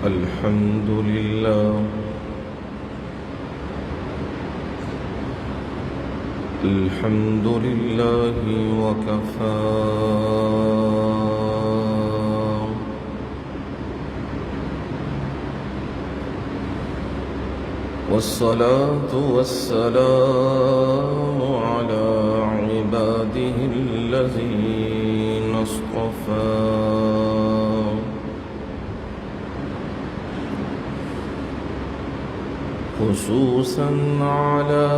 الحمد لله الحمد لله وكفى والصلاة والسلام على عباده الذين اصطفى خصوصا على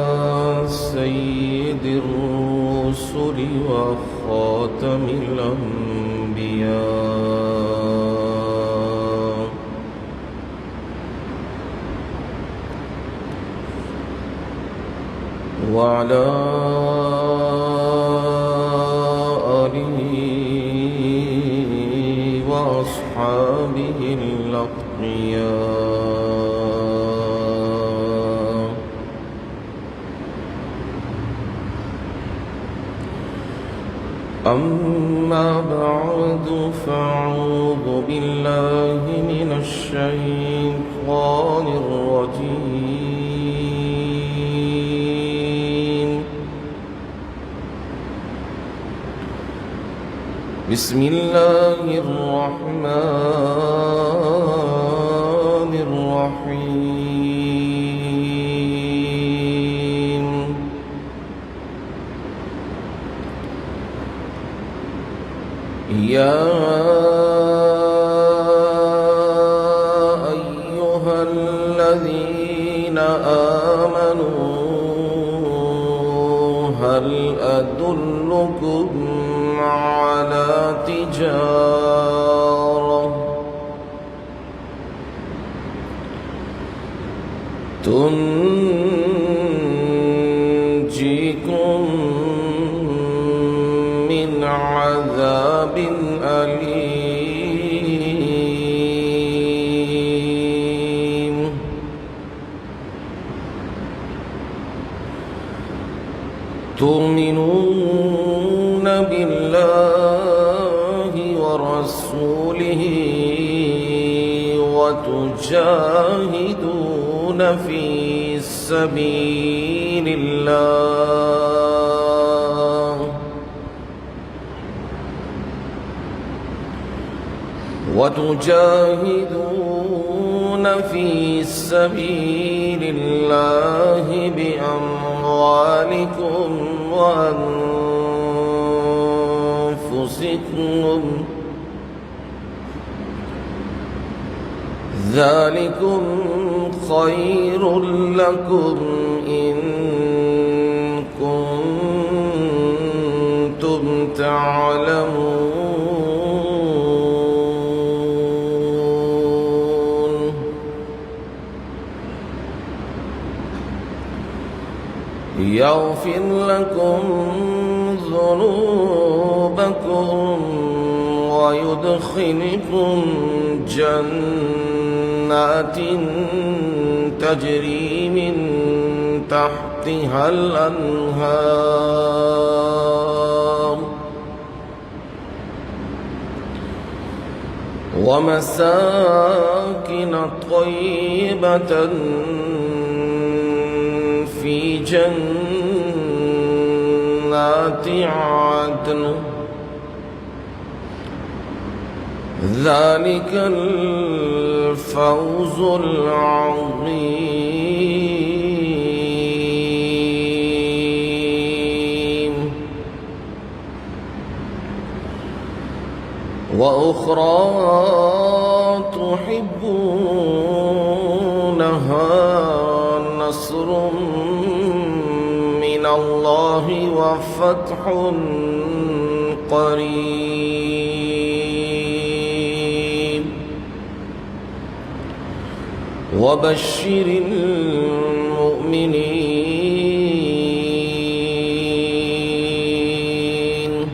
سيد الرسل وخاتم الأنبياء وعلى آله وأصحابه الأتقياء أما بعد فأعوذ بالله من الشيطان الرجيم بسم الله الرحمن الرحيم يا أيها الذين آمنوا هل أدلكم على تجارة تنجيكم من عذاب أليم تؤمنون بالله ورسوله وتجاهدون في سبيل الله بأموالكم وأنفسكم ذلكم خير لكم إن كنتم تعلمون يغفر لكم ذنوبكم ويدخلكم جنات تجري من تحتها الأنهار ومساكن طيبة في جنات عدن ذلك الفوز العظيم وأخرى تحبونها نصر من الله وفتح قريب وبشر المؤمنين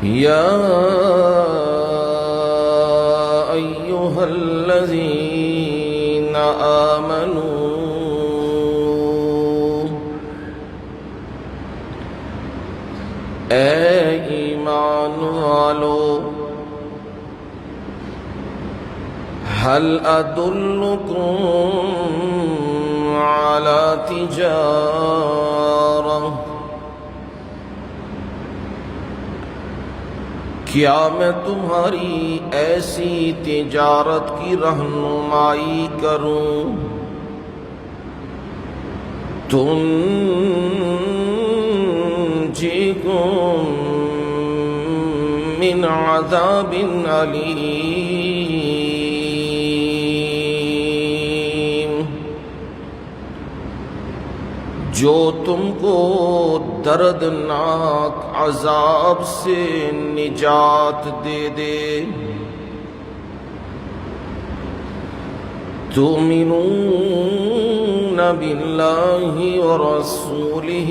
يا أيها الذين آمنوا اے ایمان والو هل أدلكم على تجارة کیا میں تمہاری ایسی تجارت کی رہنمائی کروں تنجیکم من عذاب علیم، جو تم کو دردناک عذاب سے نجات دے دے۔ تؤمنون باللہ ورسولہ،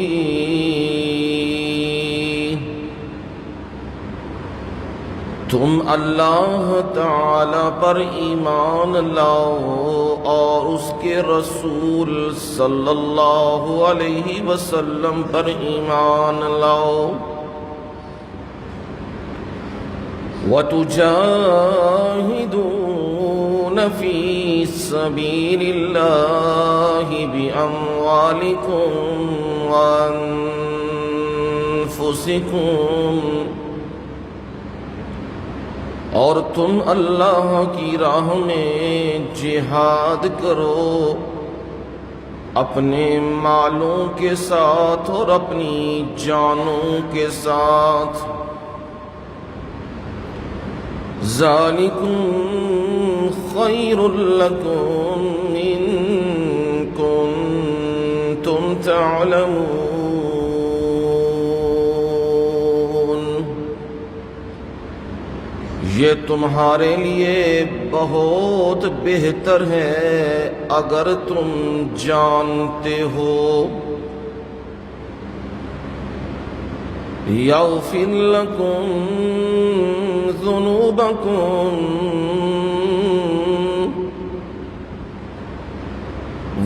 تم اللہ تعالی پر ایمان لاؤ اور اس کے رسول صلی اللہ علیہ وسلم پر ایمان لاؤ، وَتُجَاهِدُونَ فِي سَبِيلِ اللَّهِ بِأَمْوَالِكُمْ وَأَنفُسِكُمْ، اور تم اللہ کی راہ میں جہاد کرو اپنے مالوں کے ساتھ اور اپنی جانوں کے ساتھ۔ ذالکم خیر لکم ان کنتم تعلمون، یہ تمہارے لیے بہت بہتر ہے اگر تم جانتے ہو۔ یغفر لکم ذنوبکم،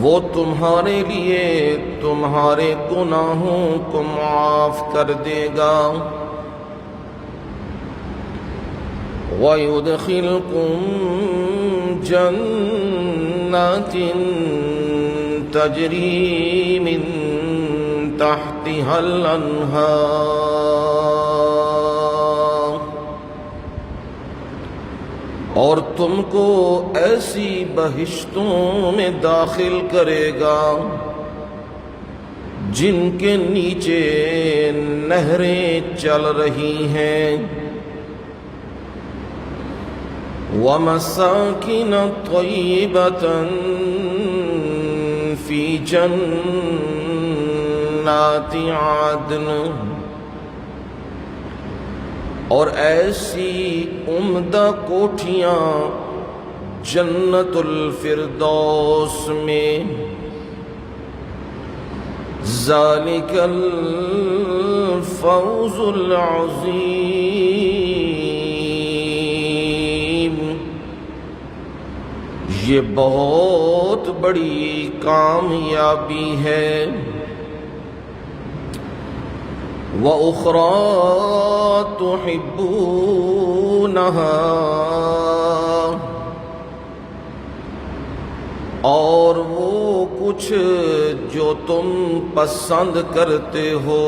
وہ تمہارے لیے تمہارے گناہوں کو معاف کر دے گا۔ وَيُدْخِلْكُمْ جَنَّاتٍ تَجْرِي مِن تَحْتِهَا الْأَنْهَارُ، اور تم کو ایسی بہشتوں میں داخل کرے گا جن کے نیچے نہریں چل رہی ہیں۔ وَمَسَاكِنَ طَيِّبَةً فِي جَنَّاتِ عَدْنٍ، اور ایسی عمدہ کوٹھیاں جنت الفردوس میں۔ ذَلِكَ الْفَوْزُ الْعَظِيمُ، یہ بہت بڑی کامیابی ہے۔ وَأُخْرَى تُحِبُّونَهَا، اور وہ کچھ جو تم پسند کرتے ہو۔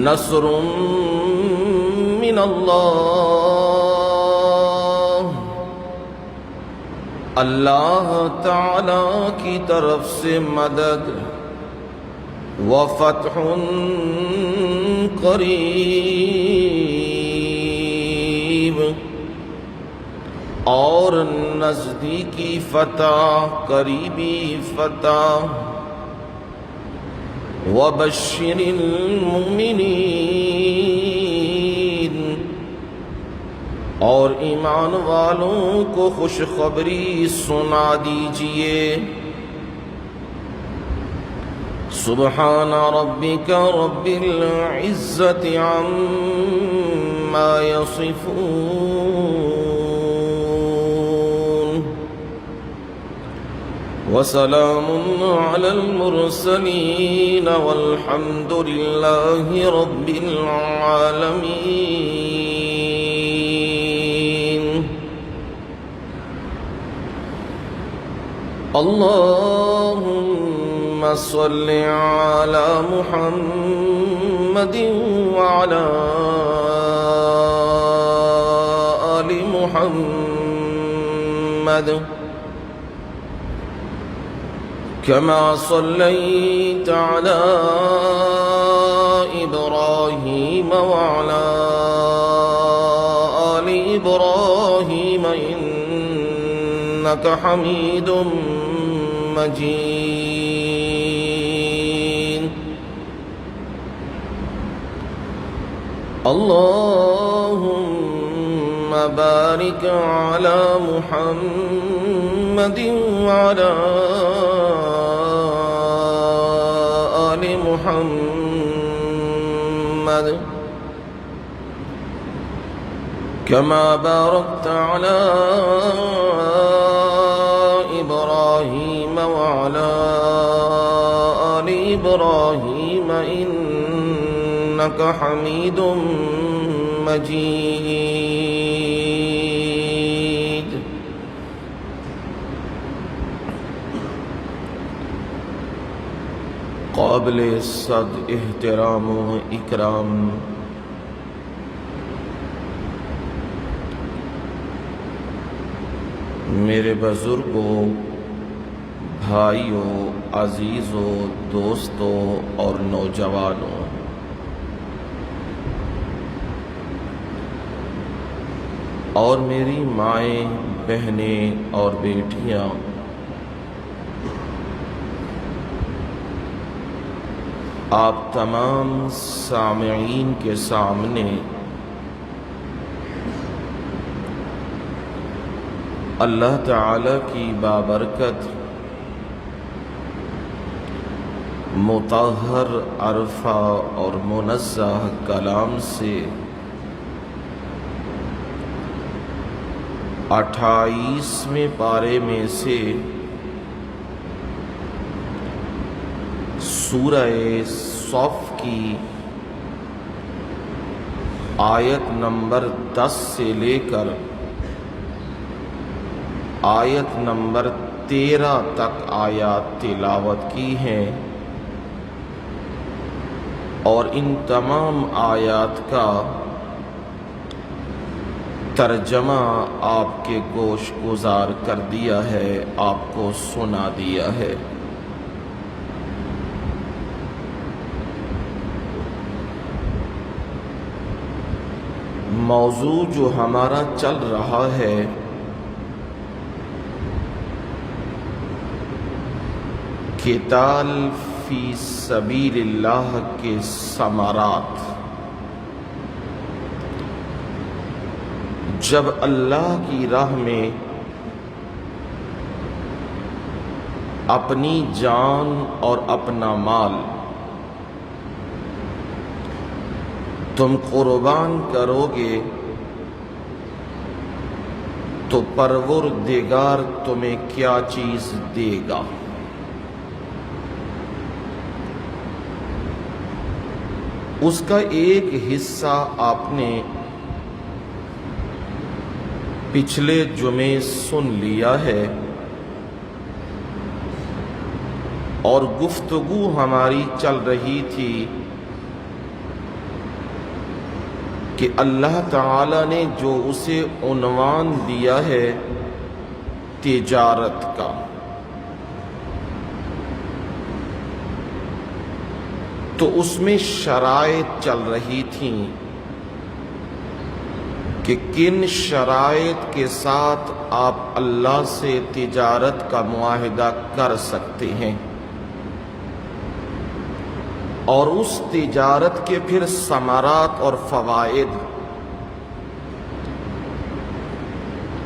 نصر من اللہ، اللہ تعالی کی طرف سے مدد۔ وفتح قریب، اور نزدیکی فتح، قریبی فتح۔ وبشر المؤمنین، اور ایمان والوں کو خوشخبری سنا دیجئے۔ سبحان ربک رب العزت عما یصفون، وسلام علی المرسلین والحمد للہ رب العالمین۔ اللهم صل على محمد وعلى آل محمد كما صليت على إبراهيم وعلى آل إبراهيم إنك حميد مجيد اللهم بارك على محمد وعلى آل محمد كما باركت على إبراهيم وعلى آل إبراهيم إنك حميد مجيد قابل صد احترام و اکرام میرے بزرگوں، بھائیوں، عزیزوں، دوستوں اور نوجوانوں، اور میری مائیں، بہنیں اور بیٹیاں، آپ تمام سامعین کے سامنے اللہ تعالی کی بابرکت مطہر، عرفہ اور منزہ کلام سے 28ویں پارے میں سے سورہ صف کی آیت نمبر 10 سے لے کر آیت نمبر 13 تک آیات تلاوت کی ہیں، اور ان تمام آیات کا ترجمہ آپ کے گوش گزار کر دیا ہے، آپ کو سنا دیا ہے۔ موضوع جو ہمارا چل رہا ہے قتال فی سبیل اللہ کے ثمرات، جب اللہ کی راہ میں اپنی جان اور اپنا مال تم قربان کرو گے تو پروردگار تمہیں کیا چیز دے گا۔ اس کا ایک حصہ آپ نے پچھلے جمعے سن لیا ہے، اور گفتگو ہماری چل رہی تھی کہ اللہ تعالی نے جو اسے عنوان دیا ہے تجارت کا، تو اس میں شرائط چل رہی تھیں کہ کن شرائط کے ساتھ آپ اللہ سے تجارت کا معاہدہ کر سکتے ہیں، اور اس تجارت کے پھر ثمرات اور فوائد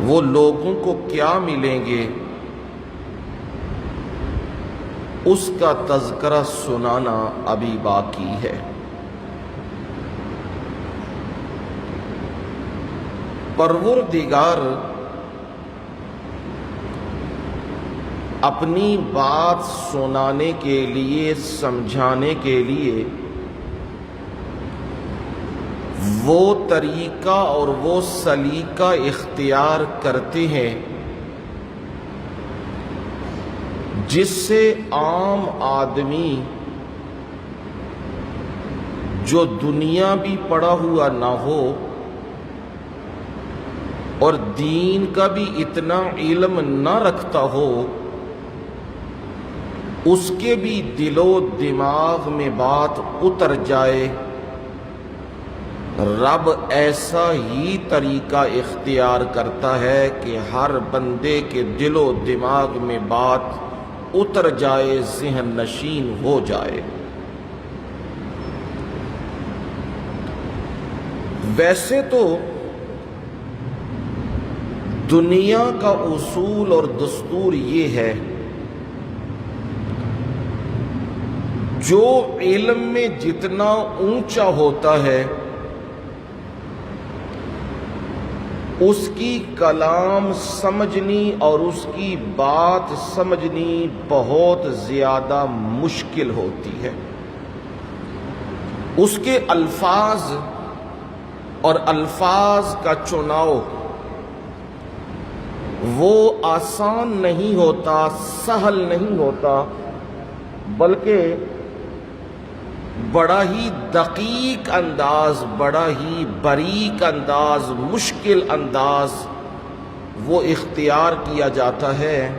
وہ لوگوں کو کیا ملیں گے، اس کا تذکرہ سنانا ابھی باقی ہے۔ پروردگار اپنی بات سنانے کے لیے، سمجھانے کے لیے وہ طریقہ اور وہ سلیقہ اختیار کرتے ہیں جس سے عام آدمی جو دنیا بھی پڑھا ہوا نہ ہو اور دین کا بھی اتنا علم نہ رکھتا ہو، اس کے بھی دل و دماغ میں بات اتر جائے، رب ایسا ہی طریقہ اختیار کرتا ہے کہ ہر بندے کے دل و دماغ میں بات اتر جائے، ذہن نشین ہو جائے۔ ویسے تو دنیا کا اصول اور دستور یہ ہے، جو علم میں جتنا اونچا ہوتا ہے اس کی کلام سمجھنی اور اس کی بات سمجھنی بہت زیادہ مشکل ہوتی ہے۔ اس کے الفاظ اور الفاظ کا چناؤ وہ آسان نہیں ہوتا، سہل نہیں ہوتا، بلکہ بڑا ہی دقیق انداز، بڑا ہی باریک انداز، مشکل انداز وہ اختیار کیا جاتا ہے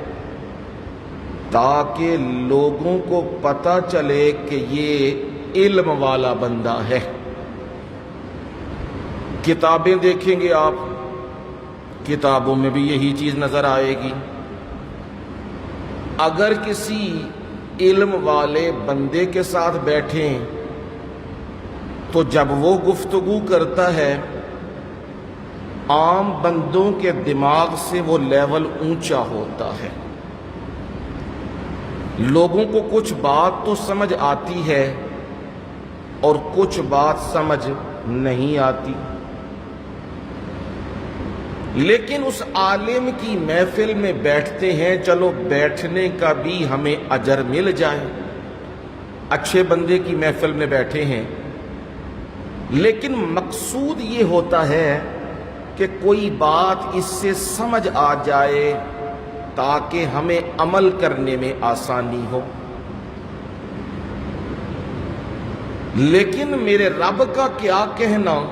تاکہ لوگوں کو پتہ چلے کہ یہ علم والا بندہ ہے۔ کتابیں دیکھیں گے آپ، کتابوں میں بھی یہی چیز نظر آئے گی۔ اگر کسی علم والے بندے کے ساتھ بیٹھیں تو جب وہ گفتگو کرتا ہے عام بندوں کے دماغ سے وہ لیول اونچا ہوتا ہے، لوگوں کو کچھ بات تو سمجھ آتی ہے اور کچھ بات سمجھ نہیں آتی، لیکن اس عالم کی محفل میں بیٹھتے ہیں، چلو بیٹھنے کا بھی ہمیں اجر مل جائے، اچھے بندے کی محفل میں بیٹھے ہیں، لیکن مقصود یہ ہوتا ہے کہ کوئی بات اس سے سمجھ آ جائے تاکہ ہمیں عمل کرنے میں آسانی ہو۔ لیکن میرے رب کا کیا کہنا،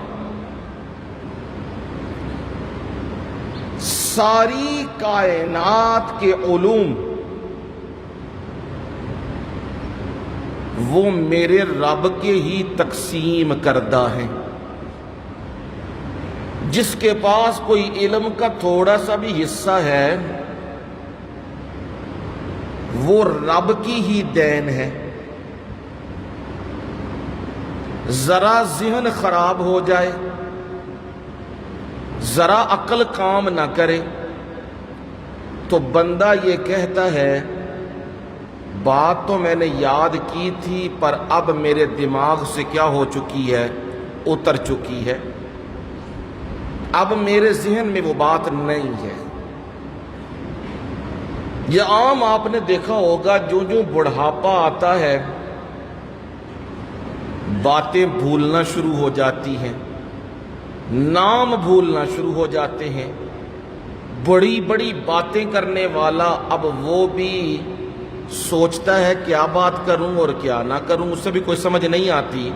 ساری کائنات کے علوم وہ میرے رب کے ہی تقسیم کردہ ہیں۔ جس کے پاس کوئی علم کا تھوڑا سا بھی حصہ ہے وہ رب کی ہی دین ہے۔ ذرا ذہن خراب ہو جائے، ذرا عقل کام نہ کرے تو بندہ یہ کہتا ہے بات تو میں نے یاد کی تھی پر اب میرے دماغ سے کیا ہو چکی ہے، اتر چکی ہے، اب میرے ذہن میں وہ بات نہیں ہے۔ یہ عام آپ نے دیکھا ہوگا، جو بڑھاپا آتا ہے باتیں بھولنا شروع ہو جاتی ہیں، نام بھولنا شروع ہو جاتے ہیں، بڑی بڑی باتیں کرنے والا اب وہ بھی سوچتا ہے کیا بات کروں اور کیا نہ کروں، اس سے بھی کوئی سمجھ نہیں آتی۔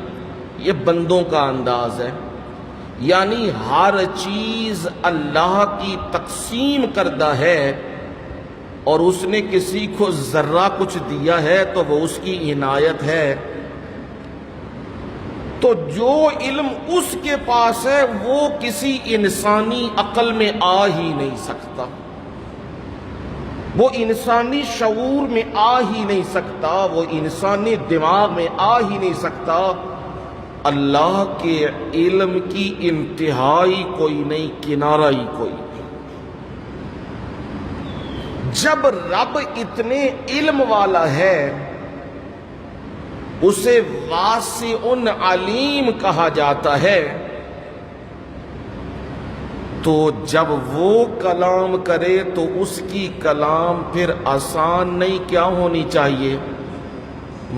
یہ بندوں کا انداز ہے، یعنی ہر چیز اللہ کی تقسیم کردہ ہے اور اس نے کسی کو ذرہ کچھ دیا ہے تو وہ اس کی عنایت ہے، تو جو علم اس کے پاس ہے وہ کسی انسانی عقل میں آ ہی نہیں سکتا، وہ انسانی شعور میں آ ہی نہیں سکتا، وہ انسانی دماغ میں آ ہی نہیں سکتا۔ اللہ کے علم کی انتہائی کوئی نہیں، کنارہ ہی کوئی نہیں۔ جب رب اتنے علم والا ہے اسے واسع علیم کہا جاتا ہے، تو جب وہ کلام کرے تو اس کی کلام پھر آسان نہیں، کیا ہونی چاہیے،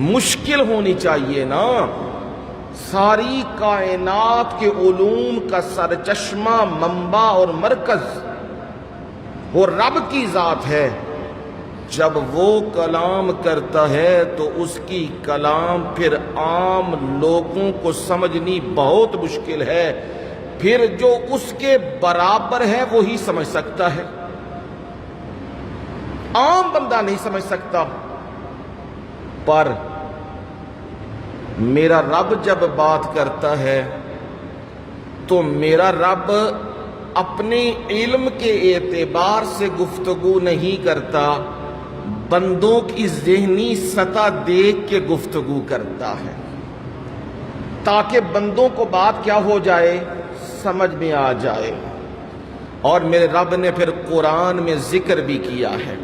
مشکل ہونی چاہیے نا۔ ساری کائنات کے علوم کا سرچشمہ، منبع اور مرکز وہ رب کی ذات ہے، جب وہ کلام کرتا ہے تو اس کی کلام پھر عام لوگوں کو سمجھنی بہت مشکل ہے، پھر جو اس کے برابر ہے وہی سمجھ سکتا ہے، عام بندہ نہیں سمجھ سکتا۔ پر میرا رب جب بات کرتا ہے تو میرا رب اپنے علم کے اعتبار سے گفتگو نہیں کرتا، بندوں کی ذہنی سطح دیکھ کے گفتگو کرتا ہے، تاکہ بندوں کو بات کیا ہو جائے، سمجھ میں آ جائے۔ اور میرے رب نے پھر قرآن میں ذکر بھی کیا ہے،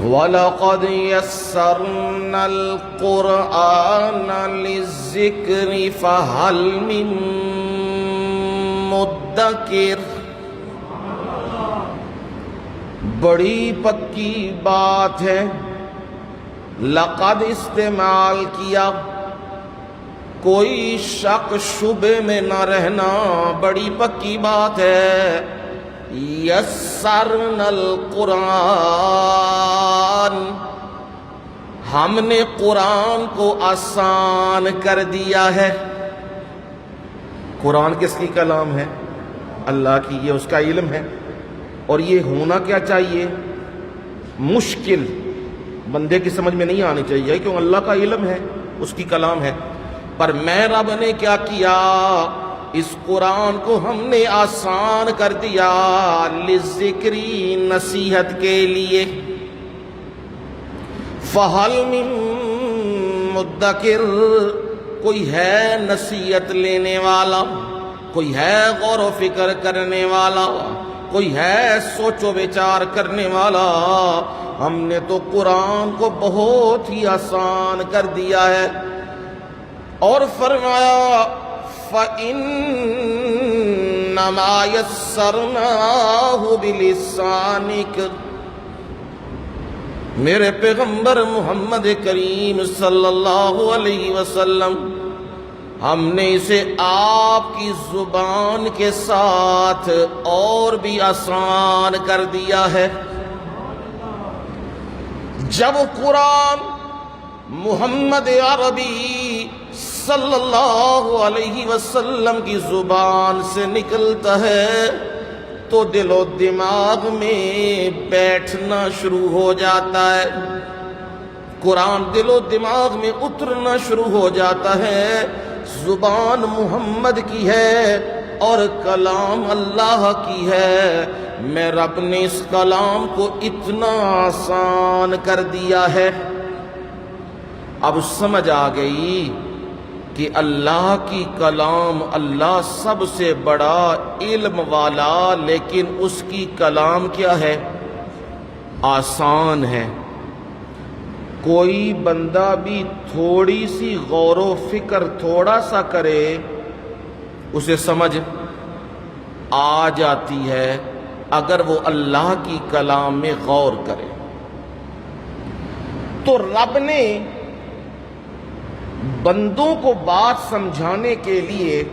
وَلَقَدْ يَسَّرْنَا الْقُرْآنَ لِلذِّكْرِ فَهَلْ مِن مُدَّكِرٍ۔ بڑی پکی بات ہے، لقد استعمال کیا، کوئی شک شبے میں نہ رہنا، بڑی پکی بات ہے۔ یسرنا القرآن، ہم نے قرآن کو آسان کر دیا ہے۔ قرآن کس کی کلام ہے؟ اللہ کی، یہ اس کا علم ہے، اور یہ ہونا کیا چاہیے؟ مشکل، بندے کی سمجھ میں نہیں آنی چاہیے، کیوں؟ اللہ کا علم ہے، اس کی کلام ہے۔ پر میں رب نے کیا کیا؟ اس قرآن کو ہم نے آسان کر دیا، للذکری، نصیحت کے لیے۔ فہل من مدکر، کوئی ہے نصیحت لینے والا، کوئی ہے غور و فکر کرنے والا، کوئی ہے سوچ و وچار کرنے والا؟ ہم نے تو قرآن کو بہت ہی آسان کر دیا ہے۔ اور فرمایا فَإِنَّمَا يَسَّرْنَاهُ بِلِسَانِكَ، میرے پیغمبر محمد کریم صلی اللہ علیہ وسلم، ہم نے اسے آپ کی زبان کے ساتھ اور بھی آسان کر دیا ہے۔ جب قرآن محمد عربی صلی اللہ علیہ وسلم کی زبان سے نکلتا ہے تو دل و دماغ میں بیٹھنا شروع ہو جاتا ہے، قرآن دل و دماغ میں اترنا شروع ہو جاتا ہے۔ زبان محمد کی ہے اور کلام اللہ کی ہے، میں رب نے اس کلام کو اتنا آسان کر دیا ہے۔ اب سمجھ آ گئی کہ اللہ کی کلام، اللہ سب سے بڑا علم والا، لیکن اس کی کلام کیا ہے؟ آسان ہے۔ کوئی بندہ بھی تھوڑی سی غور و فکر تھوڑا سا کرے، اسے سمجھ آ جاتی ہے، اگر وہ اللہ کی کلام میں غور کرے۔ تو رب نے بندوں کو بات سمجھانے کے لیے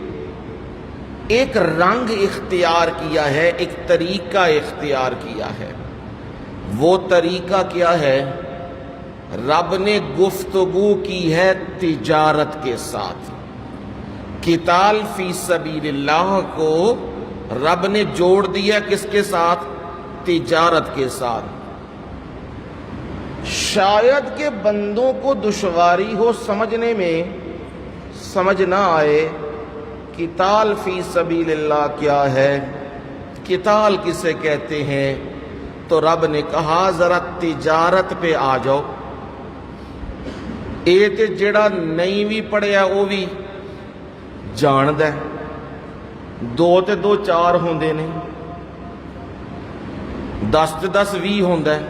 ایک رنگ اختیار کیا ہے، ایک طریقہ اختیار کیا ہے۔ وہ طریقہ کیا ہے؟ رب نے گفتگو کی ہے تجارت کے ساتھ۔ قتال فی سبیل اللہ کو رب نے جوڑ دیا کس کے ساتھ؟ تجارت کے ساتھ۔ شاید کہ بندوں کو دشواری ہو سمجھنے میں، سمجھ نہ آئے قتال فی سبیل اللہ کیا ہے، قتال کسے کہتے ہیں، تو رب نے کہا ذرا تجارت پہ آ جاؤ۔ اے تے جڑا نہیں بھی پڑھیا وہ بھی جاند ہے، دو تے دو چار ہوندے نے، 10 تے 10 20 ہوندا ہے۔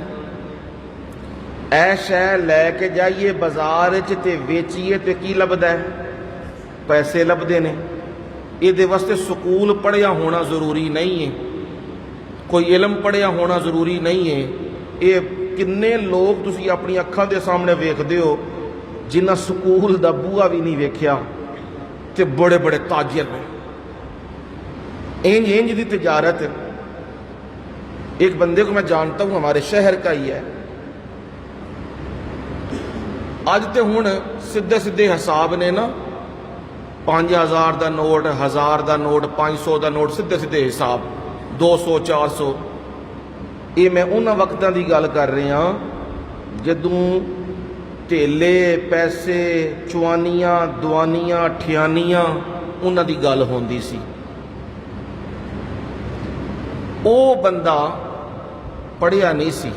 اے شے لے کے جائیے بازار تے ویچیے تے کی لبدا ہے؟ پیسے لبدے نے۔ یہ واسطے سکول پڑھیا ہونا ضروری نہیں ہے، کوئی علم پڑھیا ہونا ضروری نہیں ہے۔ یہ کنے لوگ تسی اپنی اکھاں دے سامنے ویکھدے ہو جنہ سکول دا بوہا بھی نہیں ویکھیا تے بڑے بڑے تاجر نے۔ انج دی تجارت ایک بندے کو میں جانتا ہوں، ہمارے شہر کا ہی ہے، اج تے ہن سیدھے سیدھے حساب نے نا، 5000 دا نوٹ، 1000 دا نوٹ، 500 دا نوٹ، سیدھے سیدھے حساب، 200 400۔ یہ میں انہاں وقتاں دی گل کر رہا جدوں تیلے پیسے چوانیاں دوانیاں ٹھیانیاں انہاں دی گل ہوندی سی۔ او بندہ پڑھیا نہیں سی،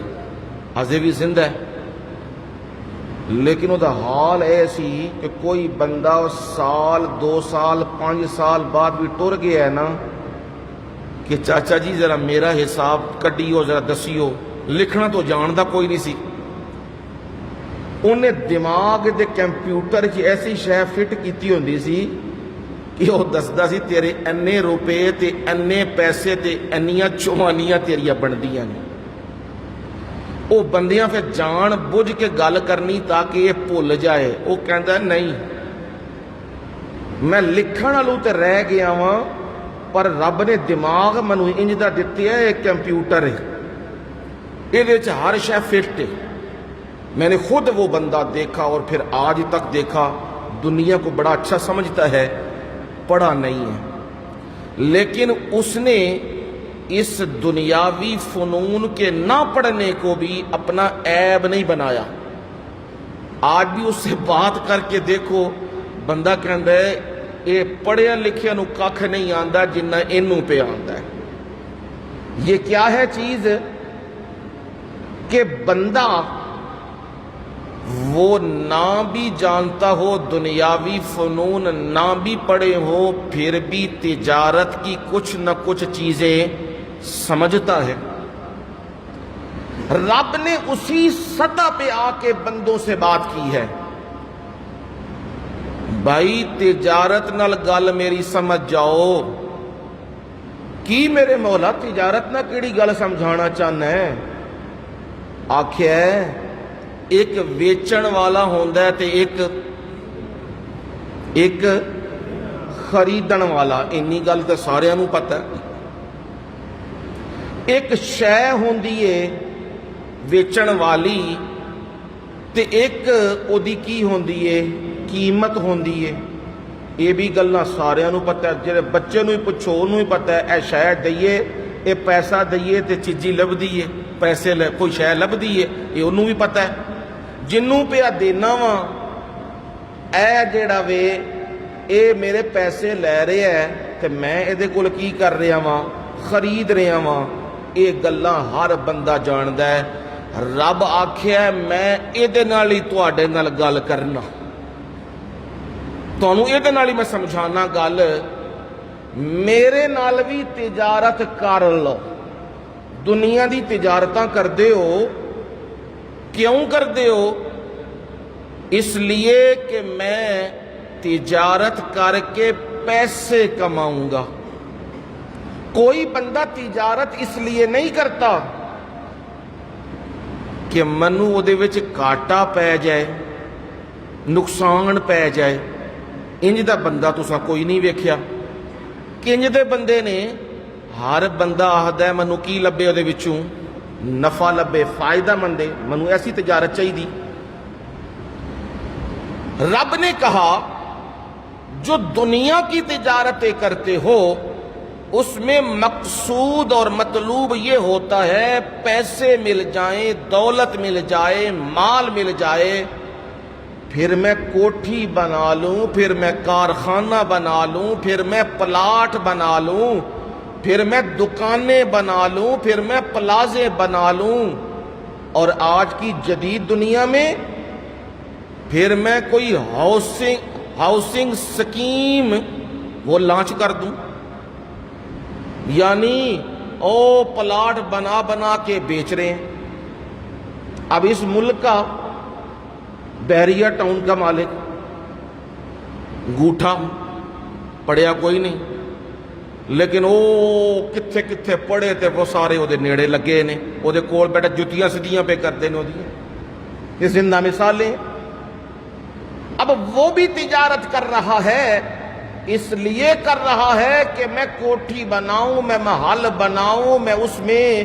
اجے بھی زندہ ہے، لیکن وہ دا حال اے سی کہ کوئی بندہ سال 2 سال 5 سال بعد بھی ٹر گیا ہے نا کہ چاچا جی ذرا میرا حساب کڈیو، ذرا دسیو، لکھنا تو جاندا کوئی نہیں سی۔ انہیں دماغ دے کمپیوٹر چ ایسی شے فٹ کیتی ہوندی سی کہ وہ دسدا سی تیرے انے روپے تے انے پیسے تے انیاں چوانیاں تیریاں بندیاں نے۔ وہ بندیاں پھر جان بوجھ کے گل کرنی تاکہ یہ بھول جائے۔ وہ کہندا ہے نہیں، میں لکھن والوں تے رہ گیا ہاں، پر رب نے دماغ منو انج دا دتے ہے، ایک کمپیوٹر ہے، یہ ہر شے فٹ ہے۔ میں نے خود وہ بندہ دیکھا اور پھر آج تک دیکھا، دنیا کو بڑا اچھا سمجھتا ہے، پڑھا نہیں ہے، لیکن اس نے اس دنیاوی فنون کے نہ پڑھنے کو بھی اپنا عیب نہیں بنایا۔ آج بھی اس سے بات کر کے دیکھو، بندہ کہندا ہے یہ پڑھیا لکھیا نو کھ نہیں آندا جنہ اینوں پہ آندا ہے۔ یہ کیا ہے چیز کہ بندہ وہ نہ بھی جانتا ہو دنیاوی فنون، نہ بھی پڑھے ہو، پھر بھی تجارت کی کچھ نہ کچھ چیزیں سمجھتا ہے۔ رب نے اسی سطح پہ آ کے بندوں سے بات کی ہے، بھائی تجارت نال گل میری سمجھ جاؤ۔ کی میرے مولا تجارت نہ کیڑی گل سمجھانا چاہنا ہے؟ آکھیا ہے ایک ویچن والا ہوندا ہے تے ایک خریدن والا، اینی گل تے سارے نوں پتہ ہے۔ ایک شے ہوندی ہے ویچن والی تے ایک او دی کی ہوندی ہے قیمت ہوندی ہے۔ یہ بھی گلاں سارے نوں پتہ ہے، جڑے بچے نوں ہی پوچھو انہوں ہی پتہ ہے، اے شے دئیے، اے پیسہ دئیے تے چیزی لبدی ہے، پیسے کوئی شے لبدی ہے، یہ انہوں بھی پتہ ہے۔ جنوں پہ دینا وا اے جیڑا وے اے میرے پیسے لے رہے ہے تے میں اے دے کول کی کر رہا وا، خرید رہا وا، یہ گلاں ہر بندہ جاندا ہے۔ رب آکھیا ہے میں اے دے نال ہی تواڈے نال گل کرنا، تانوں اے دے نال ہی میں سمجھانا گل، میرے نال بھی تجارت کر لو۔ دنیا دی تجارتاں کردے ہو، کیوں کردے ہو؟ اس لیے کہ میں تجارت کر کے پیسے کماؤں گا۔ کوئی بندہ تجارت اس لیے نہیں کرتا کہ منو او دے وچ کاٹا پے جائے، نقصان پے جائے۔ انج دا بندہ تساں کوئی نہیں ویکھیا۔ کنج دے بندے نے، ہر بندہ آہدا ہے منو کی لبے او دے وچوں، نفع لبے، فائدہ مندے، منو ایسی تجارت چاہیے دی۔ رب نے کہا جو دنیا کی تجارتیں کرتے ہو اس میں مقصود اور مطلوب یہ ہوتا ہے پیسے مل جائیں، دولت مل جائے، مال مل جائے، پھر میں کوٹھی بنا لوں، پھر میں کارخانہ بنا لوں، پھر میں پلاٹ بنا لوں، پھر میں دکانیں بنا لوں، پھر میں پلازے بنا لوں، اور آج کی جدید دنیا میں پھر میں کوئی ہاؤسنگ سکیم وہ لانچ کر دوں، یعنی او پلاٹ بنا بنا کے بیچ رہے ہیں۔ اب اس ملک کا بحریہ ٹاؤن کا مالک گوٹھا پڑھیا کوئی نہیں، لیکن او کتھے کتھے پڑھے تے وہ سارے او دے نیڑے لگے نے، او دے کول بیٹھے جتیاں سدیاں پہ کرتے نے، یہ زندہ مثالیں۔ اب وہ بھی تجارت کر رہا ہے، اس لیے کر رہا ہے کہ میں کوٹھی بناؤں، میں محل بناؤں، میں اس میں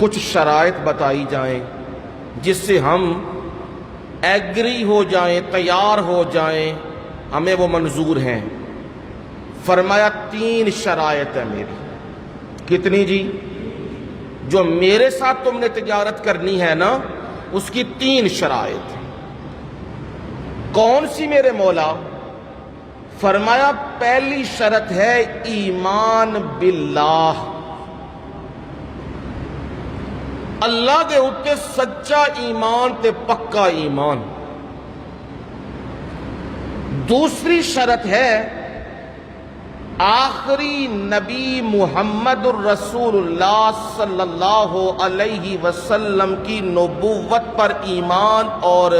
کچھ شرائط بتائی جائیں جس سے ہم ایگری ہو جائیں، تیار ہو جائیں، ہمیں وہ منظور ہیں۔ فرمایا 3 شرائط ہے میری۔ کتنی جی؟ جو میرے ساتھ تم نے تجارت کرنی ہے نا، اس کی 3 شرائط ہیں۔ کون سی میرے مولا؟ فرمایا پہلی شرط ہے ایمان باللہ، اللہ کے اتنے سچا ایمان تے پکا ایمان۔ دوسری شرط ہے آخری نبی محمد الرسول اللہ صلی اللہ علیہ وسلم کی نبوت پر ایمان اور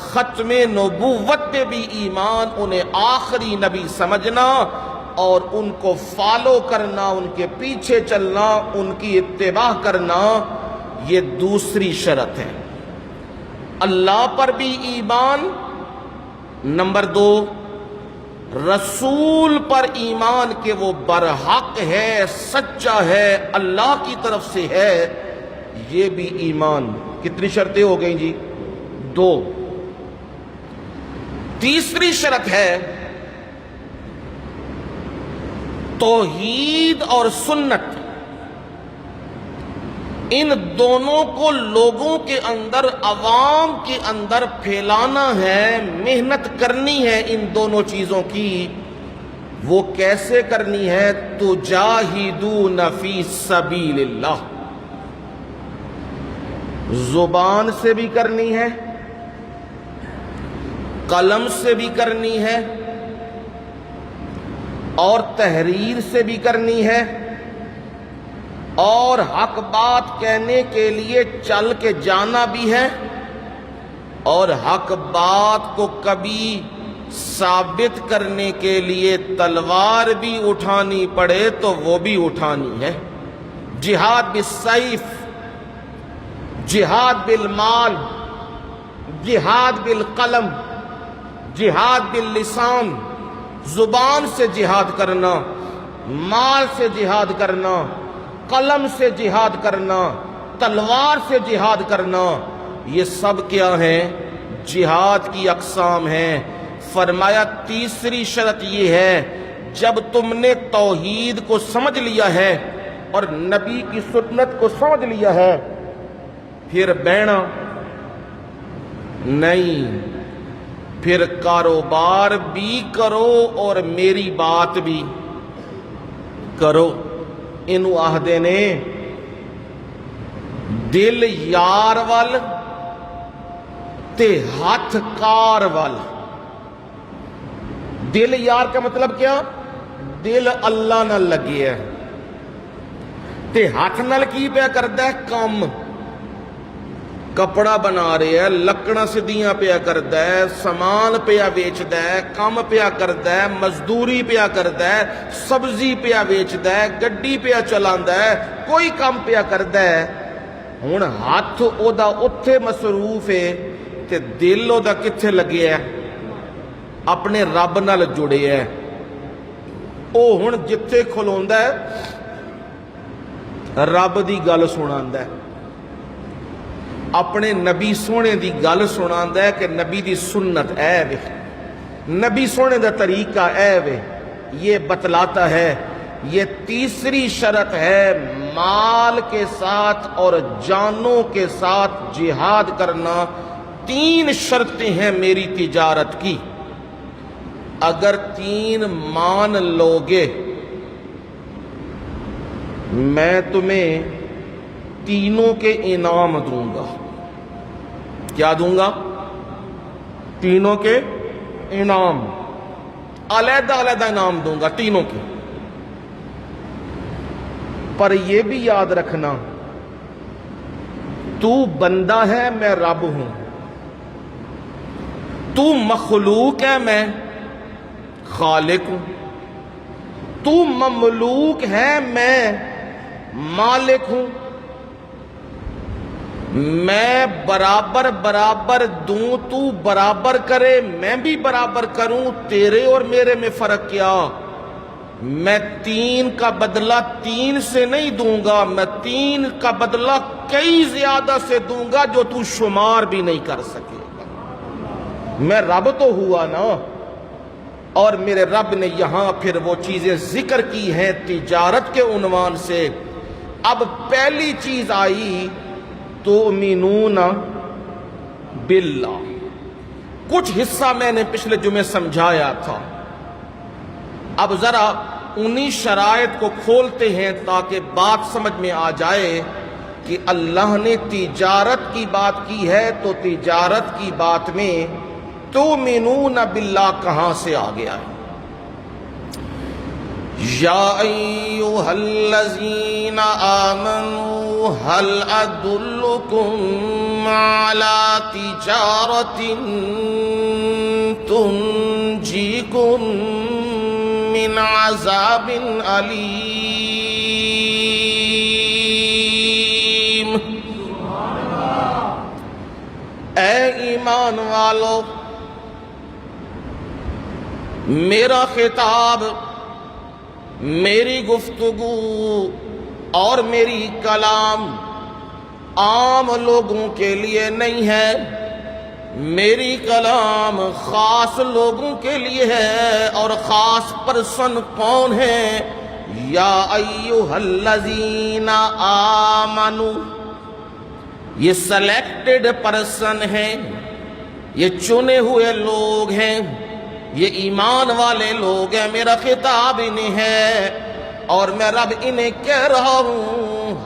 ختم نبوت پہ بھی ایمان، انہیں آخری نبی سمجھنا اور ان کو فالو کرنا، ان کے پیچھے چلنا، ان کی اتباع کرنا، یہ دوسری شرط ہے۔ اللہ پر بھی ایمان۔ نمبر 2، رسول پر ایمان کہ وہ برحق ہے، سچا ہے، اللہ کی طرف سے ہے، یہ بھی ایمان۔ کتنی شرطیں ہو گئیں جی؟ 2۔ تیسری شرط ہے توحید اور سنت، ان دونوں کو لوگوں کے اندر، عوام کے اندر پھیلانا ہے، محنت کرنی ہے ان دونوں چیزوں کی۔ وہ کیسے کرنی ہے؟ تجاہدون فی سبیل اللہ، زبان سے بھی کرنی ہے، قلم سے بھی کرنی ہے، اور تحریر سے بھی کرنی ہے، اور حق بات کہنے کے لیے چل کے جانا بھی ہے، اور حق بات کو کبھی ثابت کرنے کے لیے تلوار بھی اٹھانی پڑے تو وہ بھی اٹھانی ہے۔ جہاد بالسیف، جہاد بالمال، جہاد بالقلم، جہاد باللسان، زبان سے جہاد کرنا، مال سے جہاد کرنا، قلم سے جہاد کرنا، تلوار سے جہاد کرنا، یہ سب کیا ہیں؟ جہاد کی اقسام ہیں۔ فرمایا تیسری شرط یہ ہے جب تم نے توحید کو سمجھ لیا ہے اور نبی کی سنت کو سمجھ لیا ہے، پھر بہنا نہیں، پھر کاروبار بھی کرو اور میری بات بھی کرو۔ انہوں آہدے نے دل یار وال تے ہاتھ کار وال۔ دل یار کا مطلب کیا؟ دل اللہ نال لگی ہے، تے ہاتھ نال کی پیا کردا ہے؟ کام، کپڑا بنا رہے ہے، لکڑاں سدیاں پیا کردا ہے، سامان پیا ویچدا ہے، کام پیا کردا ہے، مزدوری پیا کردا ہے، سبزی پیا ویچدا ہے، گڈی پیا چلاندا ہے، کوئی کام پیا کردا ہے۔ ہن ہاتھ او دا اوتھے مصروف ہے تے دل او دا کتھے لگیا ہے؟ اپنے رب نال جڑے ہے۔ او ہن جتھے کھلوندا ہے رب دی گل سناندا ہے، اپنے نبی سونے دی گل سناندا ہے کہ نبی دی سنت اے وے، نبی سونے دا طریقہ اے وے، یہ بتلاتا ہے۔ یہ تیسری شرط ہے مال کے ساتھ اور جانوں کے ساتھ جہاد کرنا۔ 3 شرطیں ہیں میری تجارت کی، اگر 3 مان لوگے میں تمہیں تینوں کے انعام دوں گا۔ کیا دوں گا؟ تینوں کے انعام، علیحدہ علیحدہ انعام دوں گا تینوں کے۔ پر یہ بھی یاد رکھنا تو بندہ ہے، میں رب ہوں، تو مخلوق ہے، میں خالق ہوں، تو مملوک ہے، میں مالک ہوں، میں برابر برابر دوں، تو برابر کرے، میں بھی برابر کروں، تیرے اور میرے میں فرق کیا؟ میں 3 کا بدلہ 3 سے نہیں دوں گا، میں 3 کا بدلہ کئی زیادہ سے دوں گا جو تو شمار بھی نہیں کر سکے گا۔ میں رب تو ہوا نا، اور میرے رب نے یہاں پھر وہ چیزیں ذکر کی ہیں تجارت کے عنوان سے۔ اب پہلی چیز آئی تؤمنون باللہ۔ کچھ حصہ میں نے پچھلے جمعے سمجھایا تھا، اب ذرا انہی شرائط کو کھولتے ہیں تاکہ بات سمجھ میں آ جائے کہ اللہ نے تجارت کی بات کی ہے تو تجارت کی بات میں تؤمنون باللہ کہاں سے آ گیا ہے؟ یا ایھا الذین آمنوا هل ادلکم علی تجارۃ تنجیکم من عذاب علیم۔ اے ایمان والو، میرا خطاب، میری گفتگو اور میری کلام عام لوگوں کے لیے نہیں ہے، میری کلام خاص لوگوں کے لیے ہے، اور خاص پرسن کون ہے؟ یا ایھا الذین آمنوا، یہ سلیکٹڈ پرسن ہیں، یہ چنے ہوئے لوگ ہیں، یہ ایمان والے لوگ ہیں، میرا خطاب انہیں ہے، اور میں رب انہیں کہہ رہا ہوں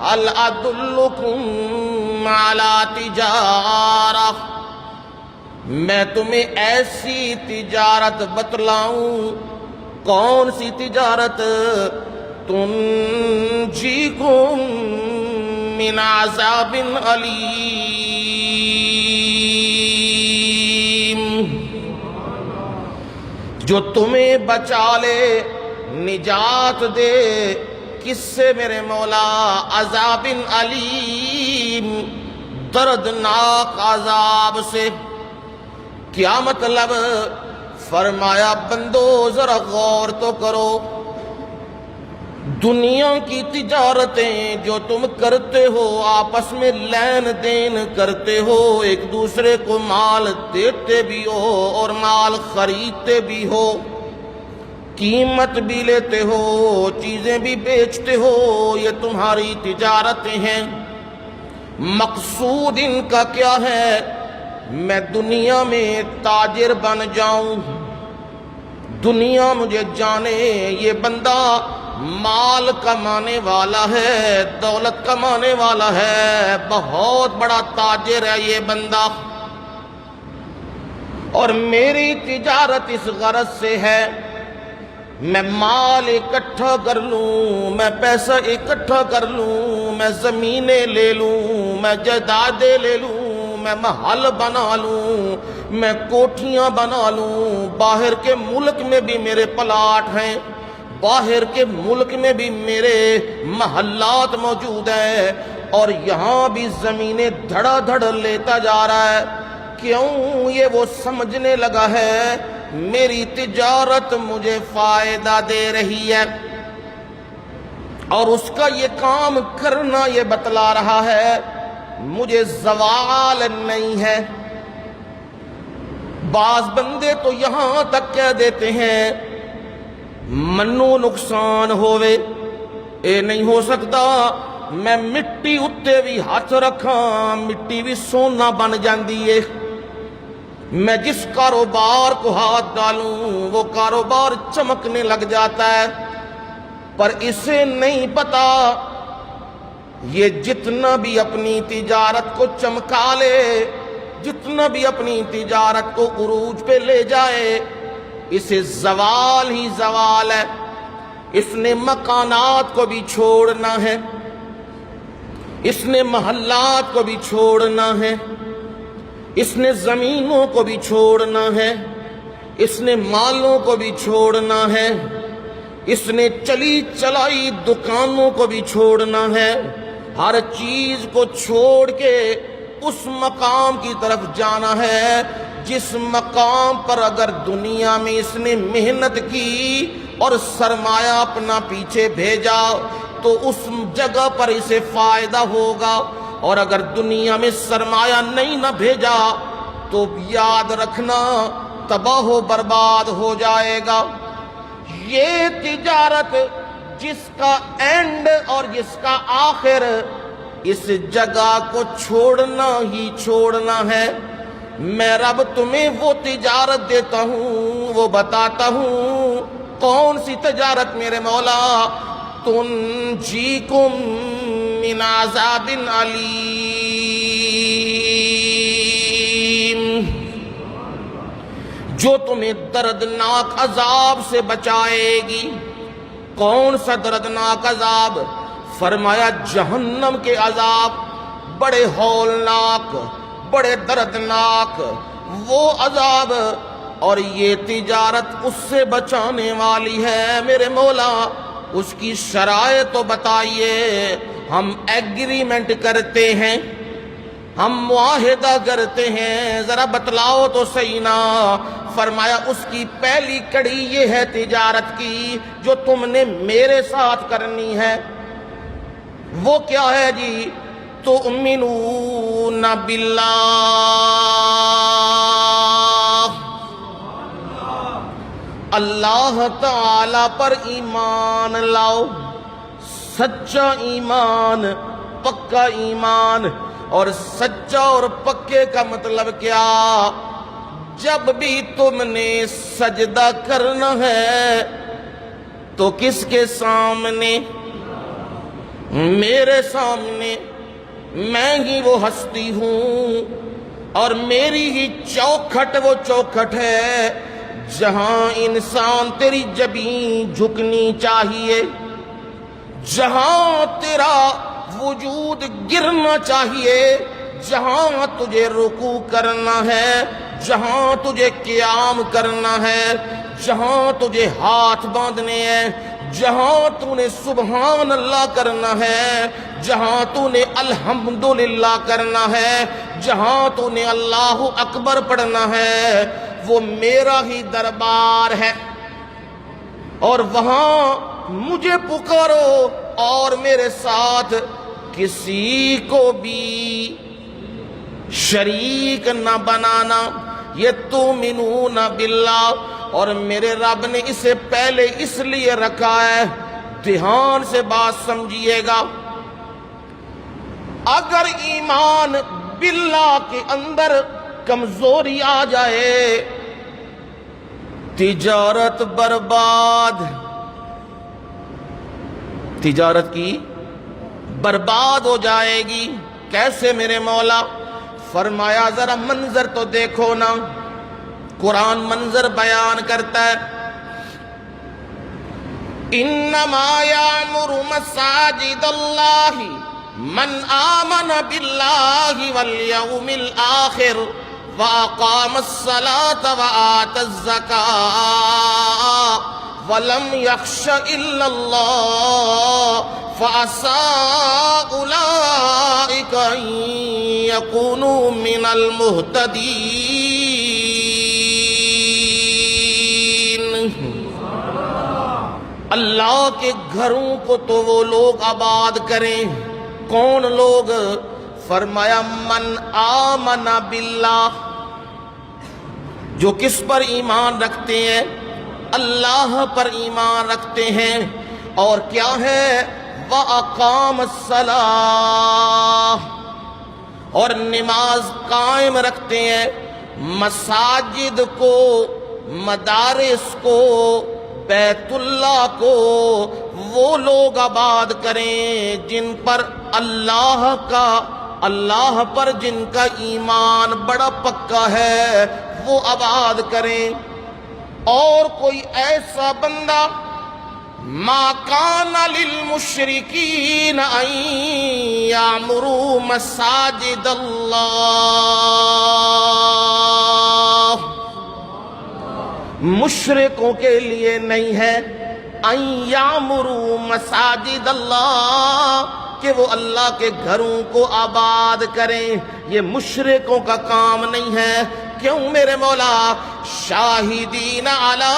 هل ادلکم علی تجارہ، میں تمہیں ایسی تجارت بتلاؤں، کون سی تجارت؟ تنجیکم من عذاب علیم، جو تمہیں بچا لے، نجات دے، کس سے میرے مولا؟ عذاب علیم، دردناک عذاب سے۔ کیا مطلب؟ فرمایا بندو ذرا غور تو کرو، دنیا کی تجارتیں جو تم کرتے ہو، آپس میں لین دین کرتے ہو، ایک دوسرے کو مال دیتے بھی ہو اور مال خریدتے بھی ہو، قیمت بھی لیتے ہو، چیزیں بھی بیچتے ہو، یہ تمہاری تجارتیں ہیں۔ مقصود ان کا کیا ہے؟ میں دنیا میں تاجر بن جاؤں، دنیا مجھے جانے یہ بندہ مال کمانے والا ہے، دولت کمانے والا ہے، بہت بڑا تاجر ہے یہ بندہ، اور میری تجارت اس غرض سے ہے میں مال اکٹھا کر لوں، میں پیسہ اکٹھا کر لوں، میں زمینیں لے لوں، میں جائیدادیں لے لوں، میں محل بنا لوں، میں کوٹھیاں بنا لوں، باہر کے ملک میں بھی میرے پلاٹ ہیں، باہر کے ملک میں بھی میرے محلات موجود ہیں، اور یہاں بھی زمینیں دھڑا دھڑ لیتا جا رہا ہے۔ کیوں؟ یہ وہ سمجھنے لگا ہے میری تجارت مجھے فائدہ دے رہی ہے، اور اس کا یہ کام کرنا یہ بتلا رہا ہے مجھے زوال نہیں ہے۔ بعض بندے تو یہاں تک کہہ دیتے ہیں منو نقصان ہوئے، اے نہیں ہو سکتا، میں مٹی اتے بھی ہاتھ رکھاں مٹی بھی سونا بن جاندی ہے، میں جس کاروبار کو ہاتھ ڈالوں وہ کاروبار چمکنے لگ جاتا ہے، پر اسے نہیں پتا یہ جتنا بھی اپنی تجارت کو چمکا لے، جتنا بھی اپنی تجارت کو عروج پہ لے جائے، اسے زوال ہی زوال ہے۔ اس نے مکانات کو بھی چھوڑنا ہے، اس نے محلات کو بھی چھوڑنا ہے، اس نے زمینوں کو بھی چھوڑنا ہے، اس نے مالوں کو بھی چھوڑنا ہے، اس نے چلی چلائی دکانوں کو بھی چھوڑنا ہے، ہر چیز کو چھوڑ کے اس مقام کی طرف جانا ہے جس مقام پر اگر دنیا میں اس نے محنت کی اور سرمایہ اپنا پیچھے بھیجا تو اس جگہ پر اسے فائدہ ہوگا، اور اگر دنیا میں سرمایہ نہیں نہ بھیجا تو یاد رکھنا تباہ و برباد ہو جائے گا۔ یہ تجارت جس کا اینڈ اور جس کا آخر اس جگہ کو چھوڑنا ہی چھوڑنا ہے، میں رب تمہیں وہ تجارت دیتا ہوں، وہ بتاتا ہوں کون سی تجارت میرے مولا، تنجیکم من عذاب علیم، جو تمہیں دردناک عذاب سے بچائے گی۔ کون سا دردناک عذاب؟ فرمایا جہنم کے عذاب، بڑے ہولناک، بڑے دردناک وہ عذاب، اور یہ تجارت اس سے بچانے والی ہے میرے مولا۔ اس کی شرائط تو بتائیے، ہم ایگریمنٹ کرتے ہیں، ہم معاہدہ کرتے ہیں، ذرا بتلاؤ تو صحیح نا۔ فرمایا اس کی پہلی کڑی یہ ہے تجارت کی جو تم نے میرے ساتھ کرنی ہے، وہ کیا ہے جی؟ تؤمنون باللہ، اللہ تعالی پر ایمان لاؤ، سچا ایمان، پکا ایمان۔ اور سچا اور پکے کا مطلب کیا؟ جب بھی تم نے سجدہ کرنا ہے تو کس کے سامنے؟ میرے سامنے۔ میں ہی وہ ہستی ہوں اور میری ہی چوکھٹ وہ چوکھٹ ہے جہاں انسان تیری جبین جھکنی چاہیے، جہاں تیرا وجود گرنا چاہیے، جہاں تجھے رکوع کرنا ہے، جہاں تجھے قیام کرنا ہے، جہاں تجھے ہاتھ باندھنے ہیں، جہاں تو نے سبحان اللہ کرنا ہے، جہاں تو نے الحمدللہ کرنا ہے، جہاں تو نے اللہ اکبر پڑھنا ہے، وہ میرا ہی دربار ہے، اور وہاں مجھے پکارو اور میرے ساتھ کسی کو بھی شریک نہ بنانا۔ یہ تؤمنون باللہ، اور میرے رب نے اسے پہلے اس لیے رکھا ہے، دھیان سے بات سمجھیے گا۔ اگر ایمان باللہ کے اندر کمزوری آ جائے، تجارت برباد، تجارت کی برباد ہو جائے گی۔ کیسے میرے مولا؟ فرمایا ذرا منظر تو دیکھو نا، قرآن منظر بیان کرتا ہے، انما یعمر مساجد اللہ من آمن باللہ والیوم الآخر وأقام الصلاة وآتى الزكاة ولم يخش إلا الله فعسى أولئك أن يكونوا من المهتدين۔ اللہ کے گھروں کو تو وہ لوگ آباد کریں، کون لوگ؟ فرمایا من آمن باللہ، جو کس پر ایمان رکھتے ہیں؟ اللہ پر ایمان رکھتے ہیں، اور کیا ہے؟ وَأَقَامَ الصَّلَاةَ، اور نماز قائم رکھتے ہیں۔ مساجد کو، مدارس کو، بیت اللہ کو وہ لوگ آباد کریں جن پر اللہ پر جن کا ایمان بڑا پکا ہے، وہ آباد کریں۔ اور کوئی ایسا بندہ ما کان للمشرکین ان یعمروا مساجد اللہ، مشرکوں کے لیے نہیں ہے ان یعمروا مساجد اللہ کہ وہ اللہ کے گھروں کو آباد کریں، یہ مشرکوں کا کام نہیں ہے۔ کیوں میرے مولا؟ شاہدین علی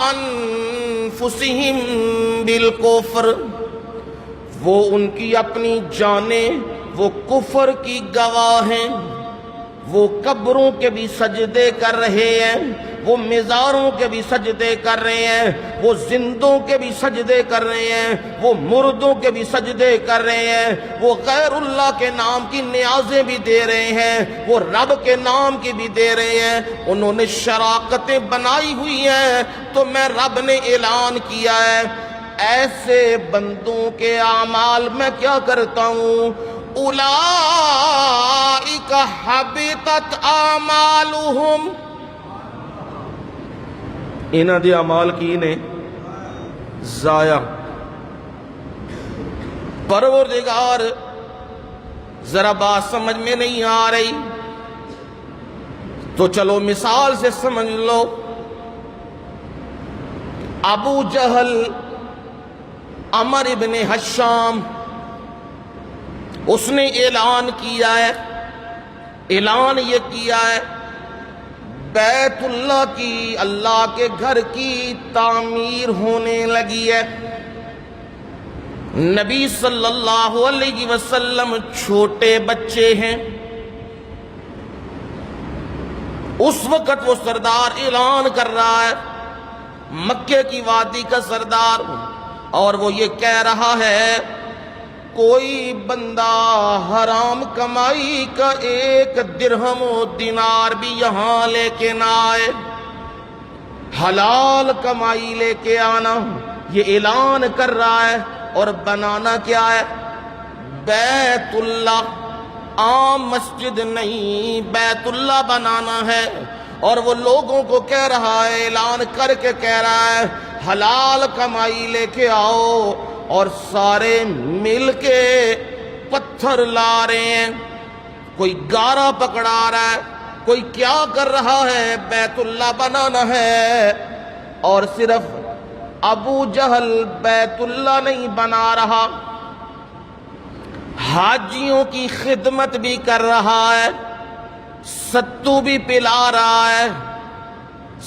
انفسہم بالکفر، وہ ان کی اپنی جانیں وہ کفر کی گواہ ہیں، وہ قبروں کے بھی سجدے کر رہے ہیں، وہ مزاروں کے بھی سجدے کر رہے ہیں، وہ زندوں کے بھی سجدے کر رہے ہیں، وہ مردوں کے بھی سجدے کر رہے ہیں، وہ غیر اللہ کے نام کی نیازیں بھی دے رہے ہیں، وہ رب کے نام کی بھی دے رہے ہیں۔ انہوں نے شراکتیں بنائی ہوئی ہیں، تو میں رب نے اعلان کیا ہے ایسے بندوں کے اعمال میں کیا کرتا ہوں، اولئک حبطت اعمالہم، انہاں دے اعمال کی نے ضائع۔ پروردگار ذرا بات سمجھ میں نہیں آ رہی تو چلو مثال سے سمجھ لو۔ ابو جہل عمر ابن حشام، اس نے اعلان کیا ہے، اعلان یہ کیا ہے بیت اللہ کی، اللہ کے گھر کی تعمیر ہونے لگی ہے۔ نبی صلی اللہ علیہ وسلم چھوٹے بچے ہیں، اس وقت وہ سردار اعلان کر رہا ہے، مکے کی وادی کا سردار، اور وہ یہ کہہ رہا ہے کوئی بندہ حرام کمائی کا ایک درہم و دینار بھی یہاں لے کے نہ آئے، حلال کمائی لے کے آنا، یہ اعلان کر رہا ہے۔ اور بنانا کیا ہے؟ بیت اللہ، عام مسجد نہیں، بیت اللہ بنانا ہے۔ اور وہ لوگوں کو کہہ رہا ہے، اعلان کر کے کہہ رہا ہے حلال کمائی لے کے آؤ، اور سارے مل کے پتھر لا رہے ہیں، کوئی گارا پکڑا رہا ہے، کوئی کیا کر رہا ہے، بیت اللہ بنانا ہے۔ اور صرف ابو جہل بیت اللہ نہیں بنا رہا، حاجیوں کی خدمت بھی کر رہا ہے، ستو بھی پلا رہا ہے۔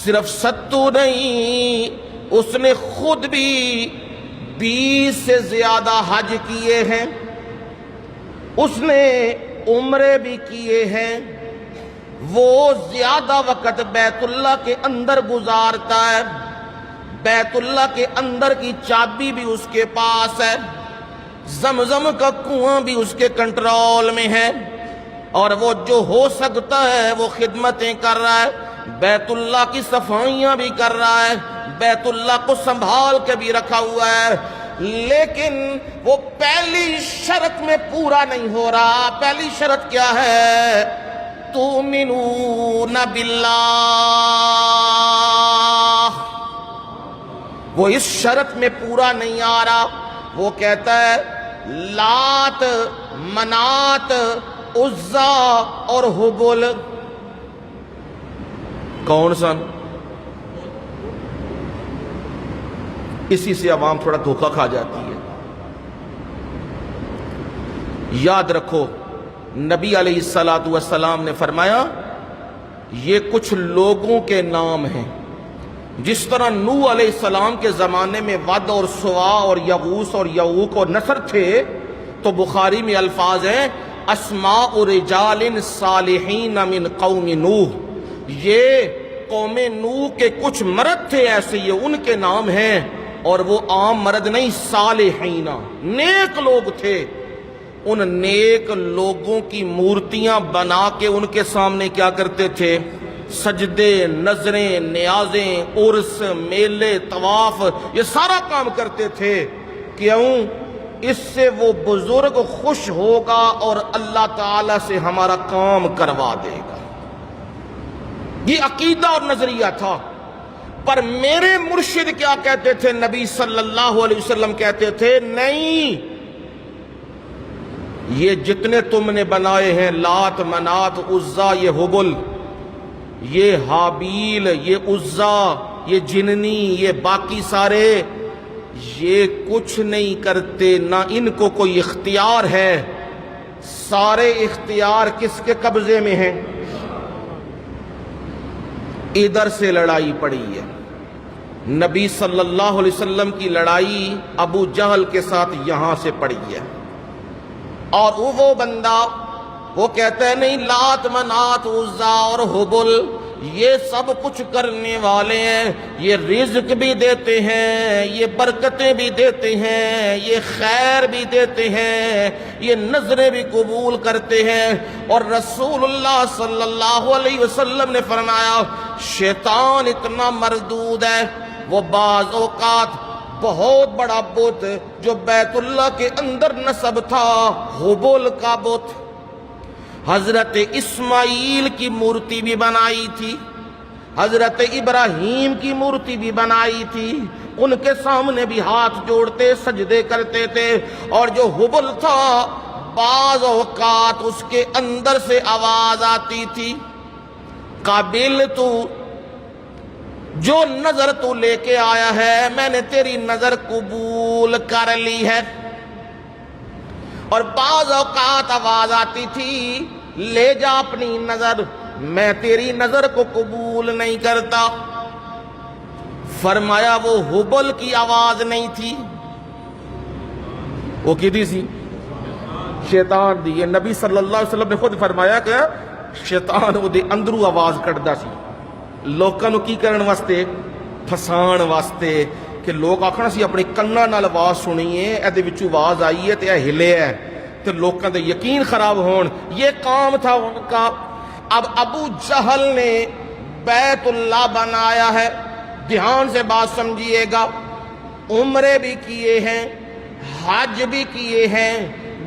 صرف ستو نہیں، اس نے خود بھی 20 سے زیادہ حج کیے ہیں، اس نے عمرے بھی کیے ہیں، وہ زیادہ وقت بیت اللہ کے اندر گزارتا ہے، بیت اللہ کے اندر کی چابی بھی اس کے پاس ہے، زمزم کا کنواں بھی اس کے کنٹرول میں ہے، اور وہ جو ہو سکتا ہے وہ خدمتیں کر رہا ہے، بیت اللہ کی صفائیاں بھی کر رہا ہے، بیت اللہ کو سنبھال کے بھی رکھا ہوا ہے۔ لیکن وہ پہلی شرط میں پورا نہیں ہو رہا۔ پہلی شرط کیا ہے؟ تؤمنون باللہ، وہ اس شرط میں پورا نہیں آ رہا۔ وہ کہتا ہے لات، منات، عزا اور حبل کون سن؟ اسی سے عوام تھوڑا دھوکہ کھا جاتی ہے۔ یاد رکھو نبی علیہ السلام نے فرمایا یہ کچھ لوگوں کے نام ہیں، جس طرح نوح علیہ السلام کے زمانے میں ود اور سوا اور یغوث اور یعوق اور نصر تھے، تو بخاری میں الفاظ ہیں اسماء رجال صالحین من قوم نوح، یہ قوم نوح کے کچھ مرد تھے ایسے، یہ ان کے نام ہیں، اور وہ عام مرد نہیں، صالحین، نیک لوگ تھے۔ ان نیک لوگوں کی مورتیاں بنا کے ان کے سامنے کیا کرتے تھے؟ سجدے، نظریں، نیازیں، عرس، میلے، طواف، یہ سارا کام کرتے تھے۔ کیوں؟ اس سے وہ بزرگ خوش ہوگا اور اللہ تعالی سے ہمارا کام کروا دے گا۔ یہ عقیدہ اور نظریہ تھا۔ پر میرے مرشد کیا کہتے تھے؟ نبی صلی اللہ علیہ وسلم کہتے تھے نہیں، یہ جتنے تم نے بنائے ہیں، لات، منات، عزا، یہ حبل، یہ حابیل، یہ عزا، یہ جننی، یہ باقی سارے، یہ کچھ نہیں کرتے، نہ ان کو کوئی اختیار ہے۔ سارے اختیار کس کے قبضے میں ہیں؟ ادھر سے لڑائی پڑی ہے۔ نبی صلی اللہ علیہ وسلم کی لڑائی ابو جہل کے ساتھ یہاں سے پڑی ہے، اور وہ بندہ وہ کہتا ہے نہیں، لات منات عزا اور حبل یہ سب کچھ کرنے والے ہیں، یہ رزق بھی دیتے ہیں، یہ برکتیں بھی دیتے ہیں، یہ خیر بھی دیتے ہیں، یہ نظریں بھی قبول کرتے ہیں۔ اور رسول اللہ صلی اللہ علیہ وسلم نے فرمایا شیطان اتنا مردود ہے، وہ بعض اوقات بہت بڑا بت جو بیت اللہ کے اندر نصب تھا، حبل کا بت، حضرت اسماعیل کی مورتی بھی بنائی تھی، حضرت ابراہیم کی مورتی بھی بنائی تھی، ان کے سامنے بھی ہاتھ جوڑتے سجدے کرتے تھے۔ اور جو حبل تھا بعض اوقات اس کے اندر سے آواز آتی تھی قابل تو جو نظر تو لے کے آیا ہے میں نے تیری نظر قبول کر لی ہے۔ اور بعض اوقات آواز آتی تھی لے جا اپنی نظر، میں تیری نظر کو قبول نہیں کرتا۔ فرمایا وہ حبل کی آواز نہیں تھی، وہ کی سی شیطان دی۔ یہ نبی صلی اللہ علیہ وسلم نے خود فرمایا کہ شیطان وہ دے اندرو آواز کٹدا سی لوکاں نو کی کرن واسطے، پھسان واسطے، کہ لوگ آکھنا سی اپنی کناں نال آواز سنیے اے وچوں آواز آئی ہے تے اے ہلے ہے تے لوکاں دے یقین خراب ہون، یہ کام تھا ان کا۔ اب ابو جہل نے بیت اللہ بنایا ہے، دھیان سے بات سمجھیے گا، عمرے بھی کیے ہیں، حج بھی کیے ہیں،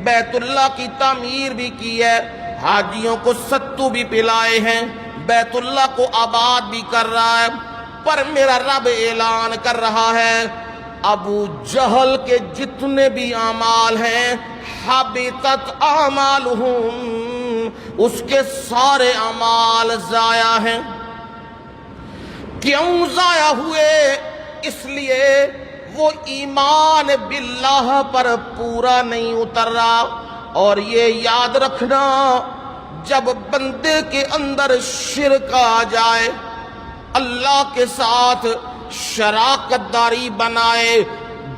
بیت اللہ کی تعمیر بھی کی ہے، حاجیوں کو ستو بھی پلائے ہیں، بیت اللہ کو آباد بھی کر رہا ہے، پر میرا رب اعلان کر رہا ہے ابو جہل کے جتنے بھی اعمال ہیں حبطت اعمالہم، اس کے سارے اعمال ضائع ہیں۔ کیوں ضائع ہوئے؟ اس لیے وہ ایمان باللہ پر پورا نہیں اتر رہا۔ اور یہ یاد رکھنا جب بندے کے اندر شرک آ جائے، اللہ کے ساتھ شراکت داری بنائے،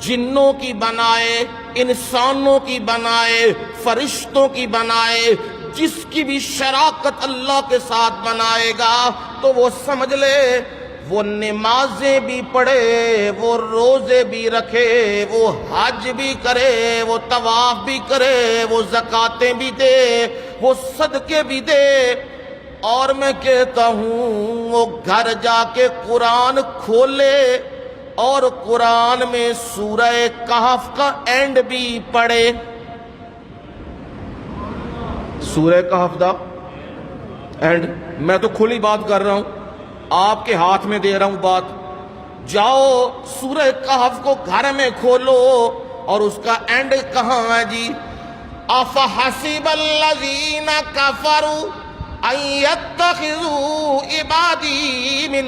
جنوں کی بنائے، انسانوں کی بنائے، فرشتوں کی بنائے، جس کی بھی شراکت اللہ کے ساتھ بنائے گا تو وہ سمجھ لے وہ نمازیں بھی پڑھے، وہ روزے بھی رکھے، وہ حج بھی کرے، وہ طواف بھی کرے، وہ زکاتیں بھی دے، وہ صدقے بھی دے، اور میں کہتا ہوں وہ گھر جا کے قرآن کھولے اور قرآن میں سورہ کہف کا اینڈ بھی پڑھے۔ سورہ کہف دا اینڈ میں تو کھلی بات کر رہا ہوں، آپ کے ہاتھ میں دے رہا ہوں بات۔ جاؤ سورہ کہف کو گھر میں کھولو اور اس کا اینڈ کہاں ہے جی؟ افحسب الذین کفروا ان یتخذوا عبادی من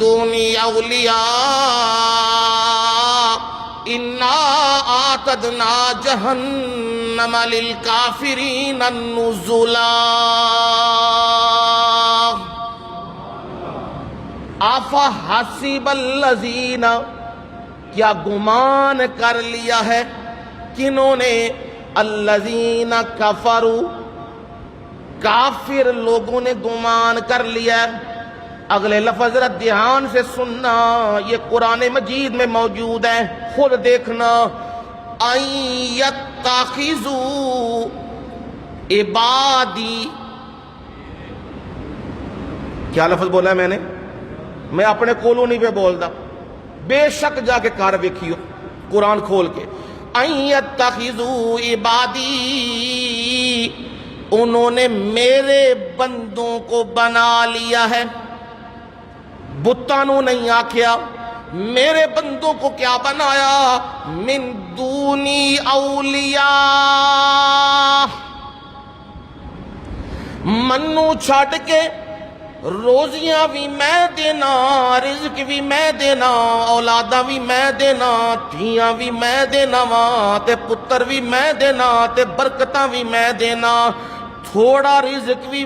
دونی اولیاء انا اعتدنا جہنم للکافرین النزلا۔ افحسب الذین، کیا گمان کر لیا ہے کنہوں نے؟ الذین کفروا، کافر لوگوں نے گمان کر لیا۔ اگلے لفظ ذرا دھیان سے سننا، یہ قرآن مجید میں موجود ہے، خود دیکھنا۔ ان یتخذوا عبادی، کیا لفظ بولا ہے میں نے؟ میں اپنے کولوں نہیں پہ بولدا، بے شک جا کے کار ویکھیو قرآن کھول کے۔ ان یتخذوا عبادی، انہوں نے میرے بندوں کو بنا لیا ہے، بتانوں نہیں آکھیا، میرے بندوں کو کیا بنایا؟ من دونی اولیاء، منو چھٹ کے روزیاں بھی میں دینا، رزق بھی میں دینا، اولاداں بھی میں دینا، دھیاں بھی میں دینا، تے پتر بھی میں دینا، تے برکتاں بھی میں دینا، ਥੋੜਾ ਰਿਜ਼ਕ ਵੀ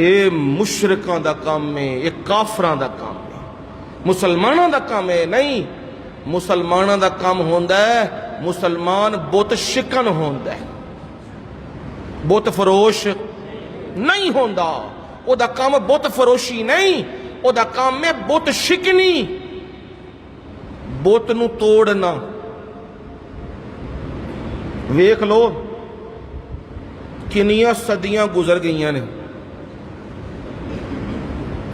ਇਹ ਮੁਸ਼ਰਿਕਾਂ ਦਾ ਕੰਮ ਹੈ, ਇਹ ਕਾਫਰਾਂ ਦਾ ਕੰਮ ਹੈ, ਮੁਸਲਮਾਨਾਂ ਦਾ ਕੰਮ ਹੈ ਨਹੀਂ। ਮੁਸਲਮਾਨਾਂ ਦਾ ਕੰਮ ਹੁੰਦਾ ਹੈ ਮੁਸਲਮਾਨ ਬੁੱਤ ਸ਼ਿਕਨ ਹੁੰਦਾ ਹੈ, ਬੁੱਤ ਫਰੋਸ਼ ਨਹੀਂ ਹੁੰਦਾ। ਉਹਦਾ ਕੰਮ ਬੁੱਤ ਫਰੋਸ਼ੀ ਨਹੀਂ, ਉਹਦਾ ਕੰਮ ਹੈ ਬੁੱਤ ਸ਼ਿਕਨੀ, ਬੁੱਤ ਨੂੰ ਤੋੜਨਾ। ਵੇਖ ਲੋ ਕਿੰਨੀਆਂ ਸਦੀਆਂ ਗੁਜ਼ਰ ਗਈਆਂ ਨੇ।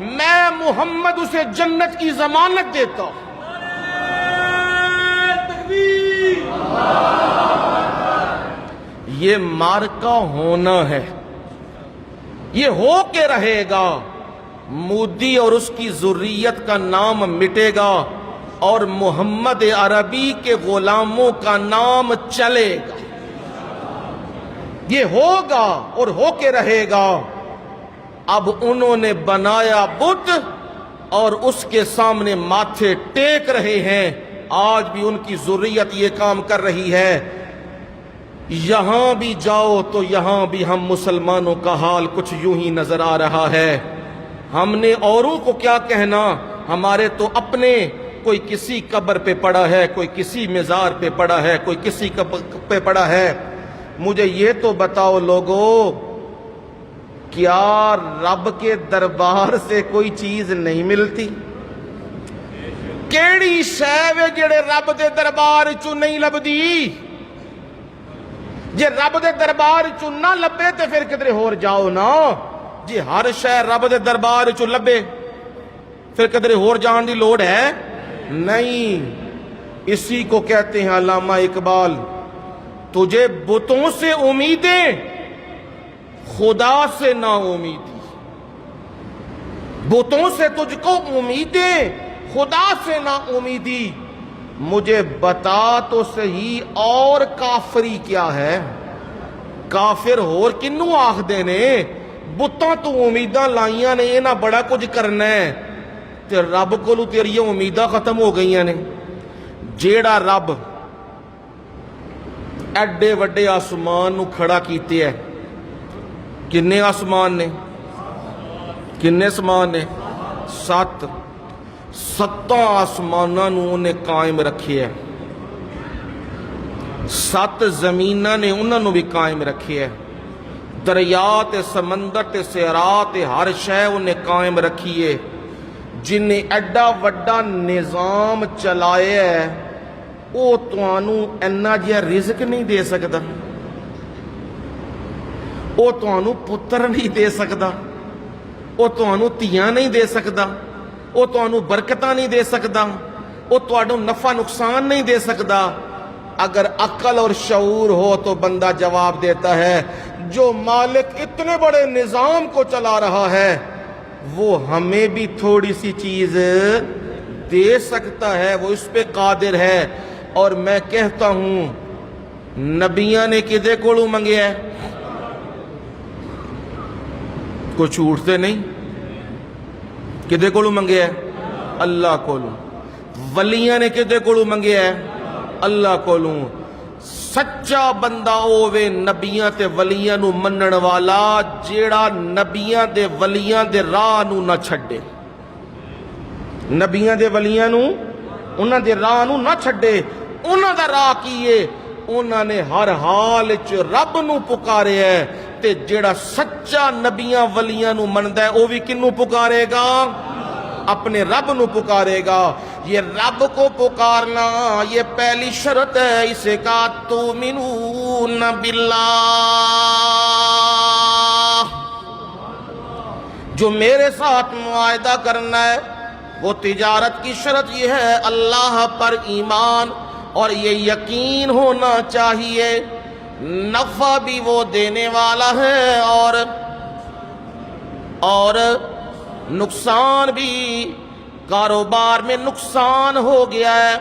میں محمد اسے جنت کی ضمانت دیتا ہوں۔ یہ مارکا ہونا ہے، یہ ہو کے رہے گا۔ مودی اور اس کی ذریت کا نام مٹے گا اور محمد عربی کے غلاموں کا نام چلے گا۔ یہ ہوگا اور ہو کے رہے گا۔ اب انہوں نے بنایا بت اور اس کے سامنے ماتھے ٹیک رہے ہیں۔ آج بھی ان کی ذریت یہ کام کر رہی ہے۔ یہاں بھی جاؤ تو یہاں بھی ہم مسلمانوں کا حال کچھ یوں ہی نظر آ رہا ہے۔ ہم نے اوروں کو کیا کہنا، ہمارے تو اپنے، کوئی کسی قبر پہ پڑا ہے، کوئی کسی مزار پہ پڑا ہے، کوئی کسی پہ پڑا ہے۔ مجھے یہ تو بتاؤ لوگو، کیا رب کے دربار سے کوئی چیز نہیں ملتی؟ کیڑی شے وے جڑے رب دے دربار چوں نہیں لبدی؟ جے رب دے دربار چوں نہ لبے تے پھر کدھر ہور جاؤ نا۔ جی ہر شے رب دے دربار چوں لبے پھر کدھر ہور جان دی لوڑ ہے نہیں۔ اسی کو کہتے ہیں علامہ اقبال، تجھے بتوں سے امیدیں، خدا سے نا امیدی۔ بتوں سے تجھ کو امیدیں، خدا سے نا امیدی۔ مجھے بتا تو صحیح اور کافری کیا ہے؟ کافر ہور کنوں آخ دینے؟ بتاں تو امیداں لائیاں نے، انہاں بڑا کچھ کرنا ہے تے رب کولوں تیری امیداں ختم ہو گئیاں نے۔ جیڑا رب ایڈے وڈے آسمان نو کھڑا کیتے ہے، کنے آسمان نے؟ کنے آسمان نے؟ 7۔ 7 آسماناں نو انہیں قائم رکھے ہے، 7 زمیناں نے انہاں نو بھی قائم رکھے ہے، دریا تے سمندر تے صحرا تے ہر شے انہیں قائم رکھیے۔ جنہیں ایڈا وڈا نظام چلائے ہے، او توانوں اینا جیا رزق نہیں دے سکدا، او توانوں پتر نہیں دے سکدا، او توانوں تیاں نہیں دے سکدا، او توانوں برکتاں نہیں دے سکدا، او توانوں نفع نقصان نہیں دے سکدا۔ اگر عقل اور شعور ہو تو بندہ جواب دیتا ہے، جو مالک اتنے بڑے نظام کو چلا رہا ہے وہ ہمیں بھی تھوڑی سی چیز دے سکتا ہے، وہ اس پہ قادر ہے۔ اور میں کہتا ہوں، نبیاں نے کدے کولوں منگے ہے؟ کوئی چھوٹتے نہیں، کدے کولوں منگے ہے؟ اللہ کولوں۔ ولیاں نے کدے کولوں منگے ہے؟ اللہ کولوں۔ سچا بندہ ہووے نبیاں تے ولیاں نو منن والا، جیڑا نبیاں دے ولیاں دے راہ نو نہ چھڈے، نبیاں دے ولیاں نو انہاں دے راہ نو نہ چھڈے۔ انہاں دا راہ کیے؟ انہاں نے ہر حال وچ رب نو پکارے ہے، تے جیڑا سچا نبیاں ولیاں نو مندا ہے او وی کنوں پکارے گا؟ اپنے رب نو پکارے گا۔ یہ رب کو پکارنا یہ پہلی شرط ہے، اسے کہا تؤمنون باللہ، جو میرے ساتھ معاہدہ کرنا ہے وہ تجارت کی شرط یہ ہے اللہ پر ایمان، اور یہ یقین ہونا چاہیے نفع بھی وہ دینے والا ہے اور نقصان بھی۔ کاروبار میں نقصان ہو گیا ہے،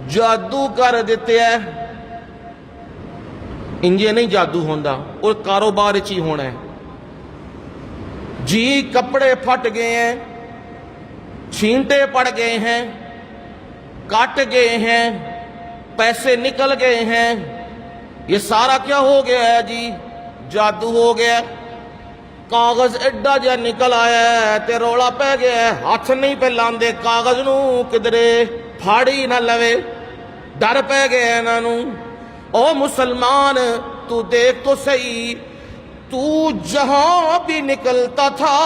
جادو کر دیتے ہیں، انجے نہیں جادو ہوندا، اور کاروبار چی ہونا ہے۔ جی کپڑے پھٹ گئے ہیں، چھینٹے پڑ گئے ہیں، کٹ گئے ہیں، پیسے نکل گئے ہیں، یہ سارا کیا ہو گیا ہے جی؟ جادو ہو گیا۔ کاغذ ایڈا جا نکل آیا ہے تے روڑا پہ گیا ہے، ہاتھ نہیں پہ لاندے کاغذ نو، کدرے پھاڑی نہ لوے، ڈر پہ گیا انہاں نو۔ او مسلمان تو دیکھ تو صحیح، تو جہاں بھی نکلتا تھا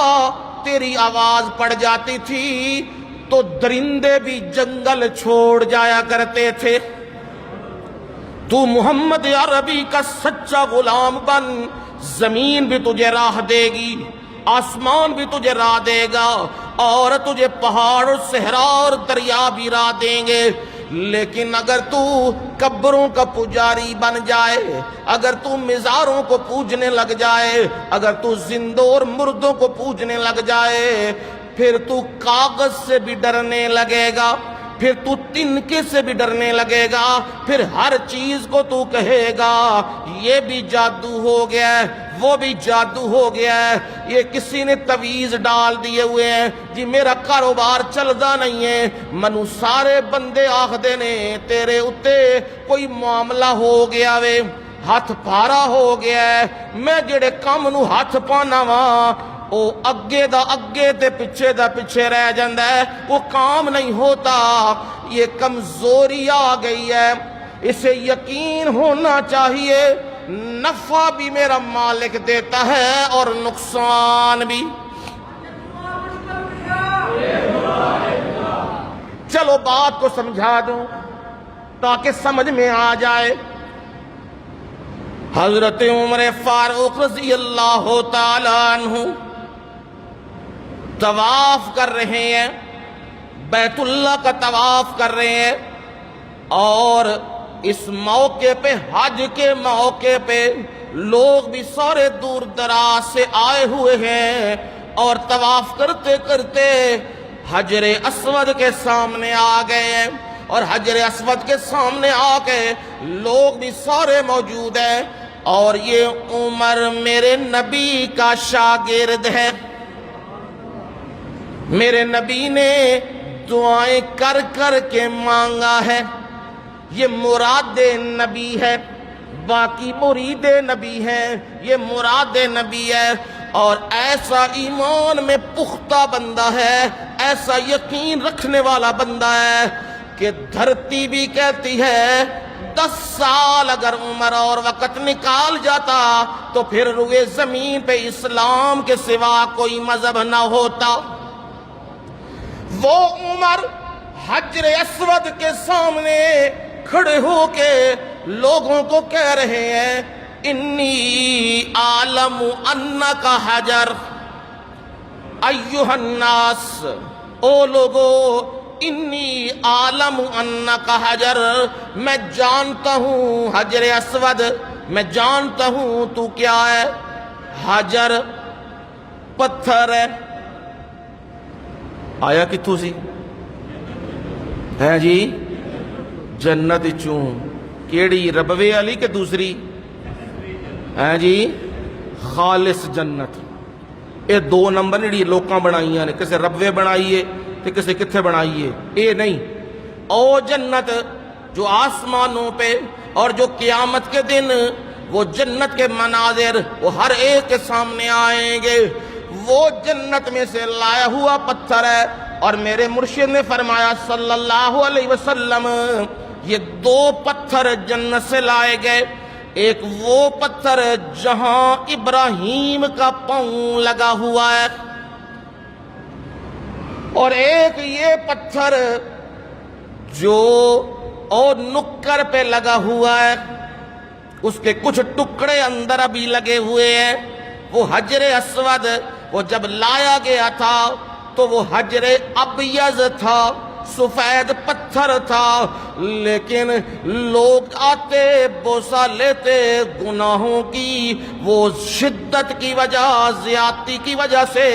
تیری آواز پڑ جاتی تھی تو درندے بھی جنگل چھوڑ جایا کرتے تھے۔ تو محمد عربی کا سچا غلام بن، زمین بھی تجھے راہ دے گی، آسمان بھی تجھے راہ دے گا اور تجھے پہاڑ اور صحرا اور دریا بھی راہ دیں گے، لیکن اگر تو قبروں کا پجاری بن جائے، اگر تو مزاروں کو پوجنے لگ جائے، اگر تو زندوں اور مردوں کو پوجنے لگ جائے، پھر تو کاغذ سے بھی ڈرنے لگے گا، پھر تو تنکے سے بھی ڈرنے لگے گا، پھر ہر چیز کو تو کہے گا یہ بھی جادو ہو گیا ہے، وہ بھی جادو ہو گیا ہے، یہ کسی نے تویز ڈال دیے ہوئے ہیں جی، میرا کاروبار چلدا نہیں ہے، منو سارے بندے آخدے نے تیرے اتے کوئی معاملہ ہو گیا وے، ہاتھ پارا ہو گیا ہے، میں جڑے کام نو ہاتھ پانا وا وہ اگے دا اگے تے پیچھے دا پیچھے رہ جاندہ ہے، وہ کام نہیں ہوتا، یہ کمزوری آ گئی ہے۔ اسے یقین ہونا چاہیے نفع بھی میرا مالک دیتا ہے اور نقصان بھی۔ چلو بات کو سمجھا دوں تاکہ سمجھ میں آ جائے۔ حضرت عمر فاروق رضی اللہ تعالیٰ عنہ طواف کر رہے ہیں، بیت اللہ کا طواف کر رہے ہیں، اور اس موقع پہ حج کے موقع پہ لوگ بھی سارے دور دراز سے آئے ہوئے ہیں، اور طواف کرتے کرتے حجر اسود کے سامنے آ گئے ہیں، اور حجر اسود کے سامنے آ کے لوگ بھی سارے موجود ہیں، اور یہ عمر میرے نبی کا شاگرد ہے، میرے نبی نے دعائیں کر کر کے مانگا ہے، یہ مراد نبی ہے، باقی مرید نبی ہے، یہ مراد نبی ہے، اور ایسا ایمان میں پختہ بندہ ہے، ایسا یقین رکھنے والا بندہ ہے کہ دھرتی بھی کہتی ہے 10 سال اگر عمر اور وقت نکال جاتا تو پھر روئے زمین پہ اسلام کے سوا کوئی مذہب نہ ہوتا۔ وہ عمر حجر اسود کے سامنے کھڑے ہو کے لوگوں کو کہہ رہے ہیں انی عالم انک حجر ایھا الناس، او لوگو انی عالم انک حجر، میں جانتا ہوں حجر اسود، میں جانتا ہوں تو کیا ہے، حجر پتھر ہے۔ آیا کتھوں سی ہے جی؟ جنت چوں، کیڑی ربوے علی کہ دوسری ہے جی؟ خالص جنت۔ یہ 2 نمبر جڑی لوکاں بنائیاں نے، کسے ربوے بنائیے تے کسے کتھے بنائیے، اے نہیں، او جنت جو آسمانوں پہ، اور جو قیامت کے دن وہ جنت کے مناظر وہ ہر ایک کے سامنے آئیں گے، وہ جنت میں سے لایا ہوا پتھر ہے۔ اور میرے مرشد نے فرمایا صلی اللہ علیہ وسلم یہ 2 پتھر جنت سے لائے گئے، ایک وہ پتھر جہاں ابراہیم کا پاؤں لگا ہوا ہے، اور ایک یہ پتھر جو اور نکر پہ لگا ہوا ہے، اس کے کچھ ٹکڑے اندر ابھی لگے ہوئے ہیں۔ وہ حجر اسود وہ جب لایا گیا تھا تو وہ حجر ابیض تھا، سفید پتھر تھا، لیکن لوگ آتے بوسہ لیتے گناہوں کی وہ شدت کی وجہ، زیادتی کی وجہ سے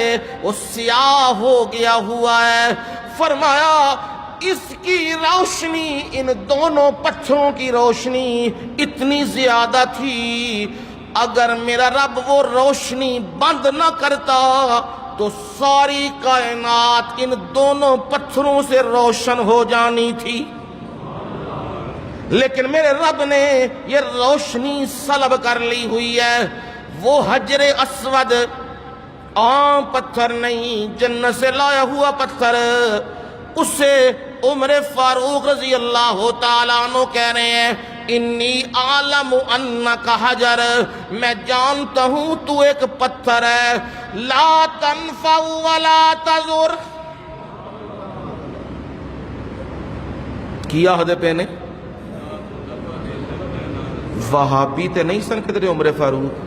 وہ سیاہ ہو گیا ہوا ہے۔ فرمایا اس کی روشنی، ان دونوں پتھروں کی روشنی اتنی زیادہ تھی، اگر میرا رب وہ روشنی بند نہ کرتا تو ساری کائنات ان دونوں پتھروں سے روشن ہو جانی تھی، لیکن میرے رب نے یہ روشنی سلب کر لی ہوئی ہے۔ وہ حجر اسود عام پتھر نہیں، جنت سے لایا ہوا پتھر، اسے عمر فاروق رضی اللہ تعالیٰ عنہ کہہ رہے ہیں انی عالم انک حجر، میں جانتا ہوں تو ایک پتھر ہے، لا تنفع ولا تضر۔ کیا حد پہ نے وہابی تے نہیں سن کدھر عمر فاروق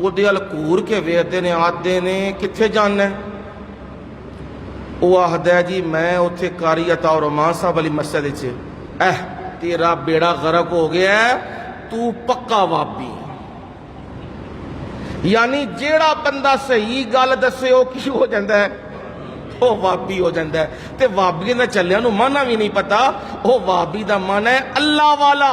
ਉਹਦੇ ਵੱਲ ਘੂਰ ਕੇ ਵੇਖਦੇ ਨੇ, ਆਖਦੇ ਨੇ ਕਿੱਥੇ ਜਾਣਾ ਹੈ? ਉਹ ਆਖਦਾ ਜੀ ਮੈਂ ਉੱਥੇ ਕਾਰੀ ਅਤਾ ਰਮਾਨ ਸਾਹਿਬ ਵਾਲੀ ਮਸਜਿਦ 'ਚ। ਤੇਰਾ ਬੇੜਾ ਗਰਕ ਹੋ ਗਿਆ, ਤੂੰ ਪੱਕਾ ਵਾਬੀ। ਯਾਨੀ ਜਿਹੜਾ ਬੰਦਾ ਸਹੀ ਗੱਲ ਦੱਸੇ ਉਹ ਕੀ ਹੋ ਜਾਂਦਾ ਹੈ? ਉਹ ਵਾਬੀ ਹੋ ਜਾਂਦਾ ਹੈ। ਤੇ ਵਾਬੀ ਦਾ ਚੱਲਿਆਂ ਨੂੰ ਮਾਨਾ ਵੀ ਨਹੀਂ ਪਤਾ। ਉਹ ਵਾਬੀ ਦਾ ਮਾਨਾ ਹੈ ਅੱਲਾ ਵਾਲਾ।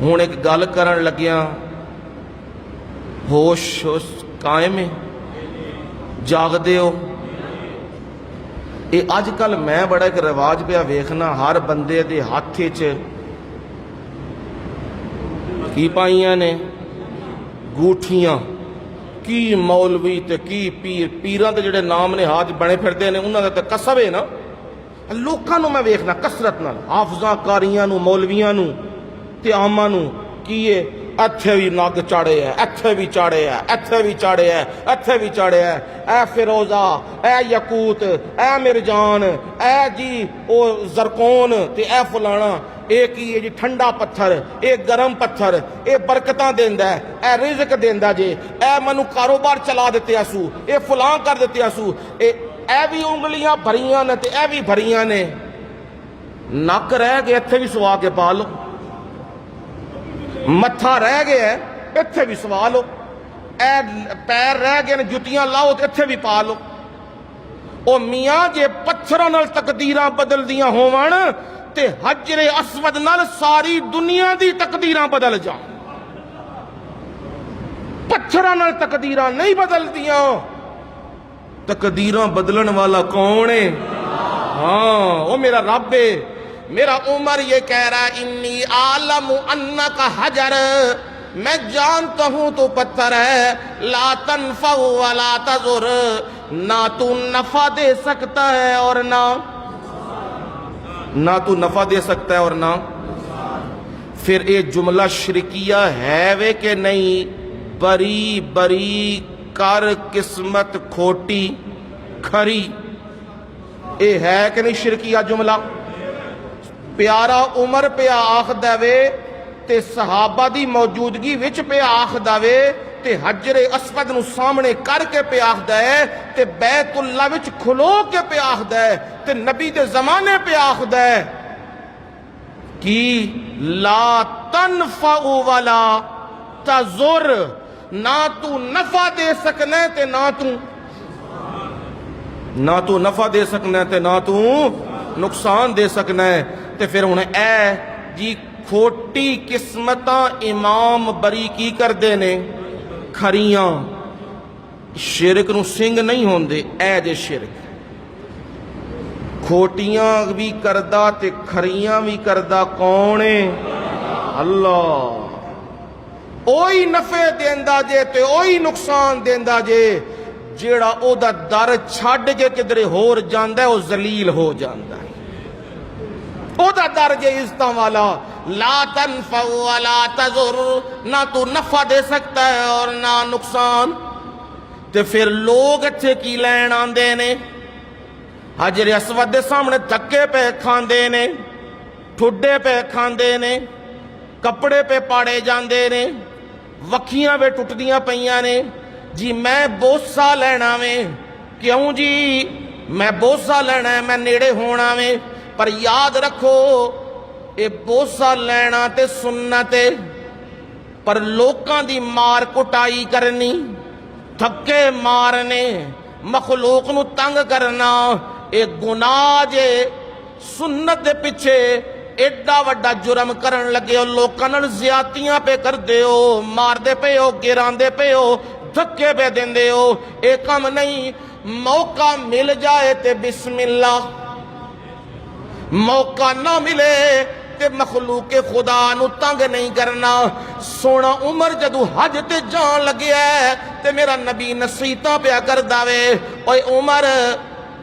ہوں ایک گل کرن لگیا ہوش قائم ہے جاگدے ہو یہ اج کل میں بڑا ایک رواج پہ ویکھنا ہر بندے دے ہاتھ کی پائیاں نے گوٹھیاں کی مولوی تے کی پیر پیراں دے جڑے نام نے ہاتھ بنے پھردے نے انہاں دا تے قصب ہے نا لوکاں نو میں ویکھنا کثرت نال حافظاں قاریاں نو مولویاں نو تے عاماں نو کیے ایتھے بھی نگ چاڑے ہے ایتھے بھی چاڑے ہے ایتھے بھی چاڑے ہے ایتھے بھی چاڑے ہے اے فیروزہ اے یقوت اے مرجان اے جی او زرکون تے اے فلانا اے کی ہے جی ٹھنڈا پتھر اے گرم پتھر اے برکتاں دیندا ہے اے رزق دیندا جے اے منو کاروبار چلا دیتے اسو اے فلاں کر دیتے اسو اے بھی انگلیاں بھریاں نے تے اے بھی بھریاں نے نک رہ گئے ایتھے بھی سوا کے پا لو متھا رہ گیا ہے ایتھے بھی سوا لو اے پیر رہ گئے نے جتیاں لاؤ تے ایتھے بھی پا لو او میاں جے پتھراں نال تقدیراں بدل دیاں ہوون تے حجر اسود نال ساری دنیا دی تقدیراں بدل جان پتھراں نال تقدیراں نہیں بدل دیاں تقدیراں بدلن والا کون ہے ہاں وہ میرا رب ہے میرا عمر یہ کہہ رہا ہے انی عالم انکا حجر میں جانتا ہوں تو پتھر ہے لا تنفع ولا تضر نہ تو نفع دے سکتا ہے اور نہ تو نفع دے سکتا ہے اور نہ پھر یہ جملہ شرکیہ ہے وے کہ نہیں بری بری کر قسمت کھوٹی کھری اے ہے کہ نہیں شرکیہ جملہ پیارا عمر پہ آخ دے تے صحابہ دی موجودگی وچ پہ آخ دے تے حجر اسود نو سامنے کر کے پہ آخ دے تے بیت اللہ وچ کھلو کے پہ آخ دے تے نبی دے زمانے پہ آخ دے کی لا تنفع ولا تضر نہ تو نفع دے سکنے تے نہ تو نفع دے سکنے تے نہ تو نقصان دے سکنے تے پھر انہیں اے جی کھوٹی قسمتاں امام بری کی کر دینے کھریاں شرک نو سنگ نہیں ہوندے اے جے شرک کھوٹیاں بھی کردہ تے کھریاں بھی کردہ کونے اللہ اوہی نفع دیندہ جے تے اوہی نقصان دیندہ جے جیڑا او دا در چھاڑ کے کدرے ہور جاندہ ہے او ذلیل ہو جاندہ ہے او دا در جے عزتاں والا لا تنفع ولا تضر نہ تو نفع دے سکتا ہے اور نہ نقصان تے پھر لوگ اچھے کی لین آندے نے حجر اسود دے سامنے دھکے پہ کھاندے نے ٹھڈے پہ کھاندے نے کپڑے پہ پاڑے جاندے نے وکھیاں پہ ٹوٹدیاں پئیاں نے جی میں بوسا لینا میں کیوں جی میں بوسا لینا ہے میں نیڑے ہونا میں پر یاد رکھو اے بوسا لینا تے سنتے پر لوکاں دی مار کٹائی کرنی دھکے مارنے مخلوق نو تنگ کرنا اے گناہ جے سنت دے پیچھے ایڈا وڈا جرم کرن لگے ہو لوکاں نال زیادتیاں پہ کر دے ہو مار دے پہ ہو گران دے پہ ہو دھکے پہ دین دے ہو اے کم نہیں موقع مل جائے تے بسم اللہ موقع نہ ملے تے مخلوق خدا نو تنگ نہیں کرنا سونا عمر جدو حج تے جان لگے ہے تے میرا نبی نصیحتاں پہ کر داوے اوے عمر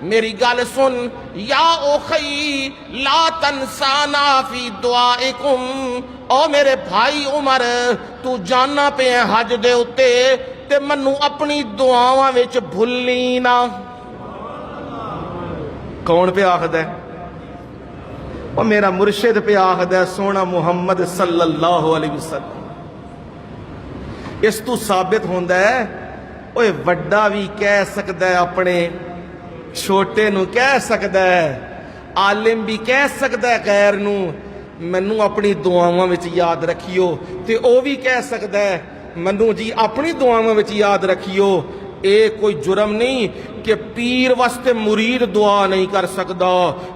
میری گل سن یا اخی لا تنسانا فی دعائکم او میرے بھائی عمر تو جاننا پہ ہے حج دے اتے تے منو اپنی دعاواں وچ بھلی نہ کون پہ آخد ہے اور میرا مرشد پہ آخد ہے سونا محمد صلی اللہ علیہ وسلم اس تو ثابت ہوندہ ہے اوہ وڈا بھی کہہ سکتا ہے اپنے چھوٹے نو کہہ سکتا ہے عالم بھی کہہ سکتا ہے غیر نو منو اپنی دعاواں وچ یاد رکھیو تے او بھی کہہ سکتا ہے منو جی اپنی دعاواں وچ یاد رکھیو اے کوئی جرم نہیں کہ پیر واسطے مرید دعا نہیں کر سکتا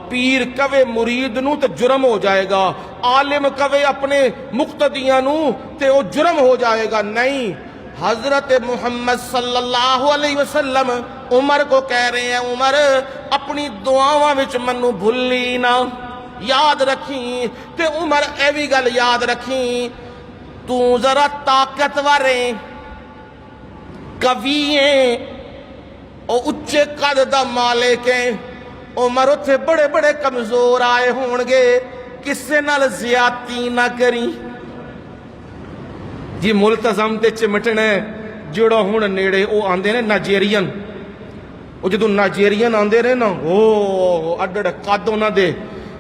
پیر کہے مرید نو تے جرم ہو جائے گا عالم کہے اپنے مقتدیاں نو تے وہ جرم ہو جائے گا، نہیں۔ حضرت محمد صلی اللہ علیہ وسلم عمر کو کہہ رہے ہیں، عمر اپنی دعاواں وچ منو بھلی نہ، یاد رکھیں۔ تے عمر اے بھی گل یاد رکھیں، تو ذرا طاقتور ہے، قوی ہے، او اچے قد دا مالک ہے۔ عمر اتھے بڑے بڑے کمزور آئے ہون گے، کسے نال زیادتی نہ کریں۔ جی ملتزم تے چمٹنے جڑا ہون نیڑے او آندے نے نائجیرین، او جدو نائجیرین آندے نے نا، او اڈڑ قد انہاں دے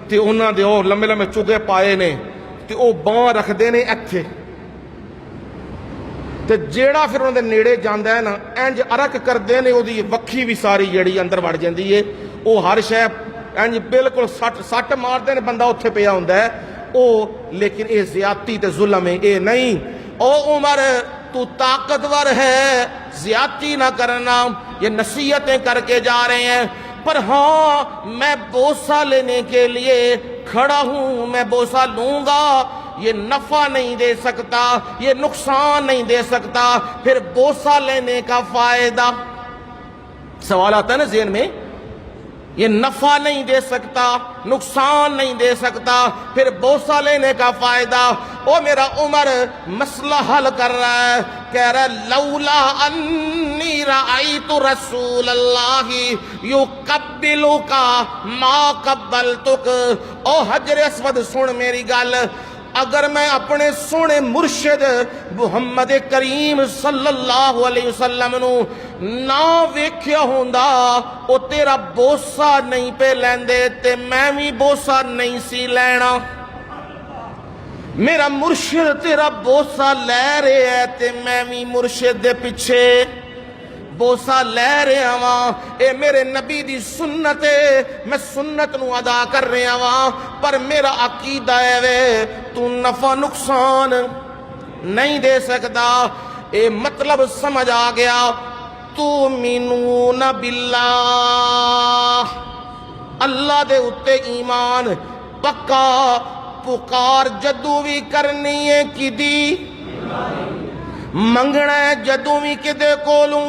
تے انہاں دے او لمبے لمبے چگے پائے نے تے او باں رکھ دے نے ایتھے تے جیڑا پھر انہاں دے نیڑے جاندا ہے نا انج ارک کر دے نے، او دی وکھی بھی ساری جڑی اندر وڑ جاندی ہے، او ہر شے انج بالکل سٹ مار دے نے، بندہ اتھے پیا ہوندا ہے او، لیکن اے زیادتی تے ظلم ہے، اے نہیں۔ او عمر تو طاقتور ہے، زیادتی نہ کرنا، یہ نصیحتیں کر کے جا رہے ہیں، پر ہاں میں بوسہ لینے کے لیے کھڑا ہوں، میں بوسہ لوں گا، یہ نفع نہیں دے سکتا، یہ نقصان نہیں دے سکتا، پھر بوسہ لینے کا فائدہ؟ سوال آتا ہے نا ذہن میں، یہ نفع نہیں دے سکتا، نقصان نہیں دے سکتا، پھر بوسہ لینے کا فائدہ؟ او میرا عمر مسئلہ حل کر رہا ہے، کہہ رہا ہے لولا انی رأیت رسول اللہ یقبلک ما قبلتک۔ او حجر اسود سن میری گل، اگر میں اپنے سونے مرشد محمد کریم صلی اللہ علیہ وسلم نو نہ ویکھیا ہوندا، او تیرا بوسہ نہیں پہ لیندے تے میں بھی بوسہ نہیں سی لینا۔ میرا مرشد تیرا بوسہ لے رہے ہے تے میں بھی مرشد دے پیچھے بوسہ لے رہے ہاں، اے میرے نبی دی سنت ہے، میں سنت نو ادا کر رہے ہاں، پر میرا عقیدہ ہے وے تو نفع نقصان نہیں دے سکتا۔ اے مطلب سمجھ آ گیا، تؤمنون باللہ، اللہ دے اتے ایمان پکا، پکار جدو بھی کرنی ہے کدی، منگنا ہے جدو بھی کدے کولوں،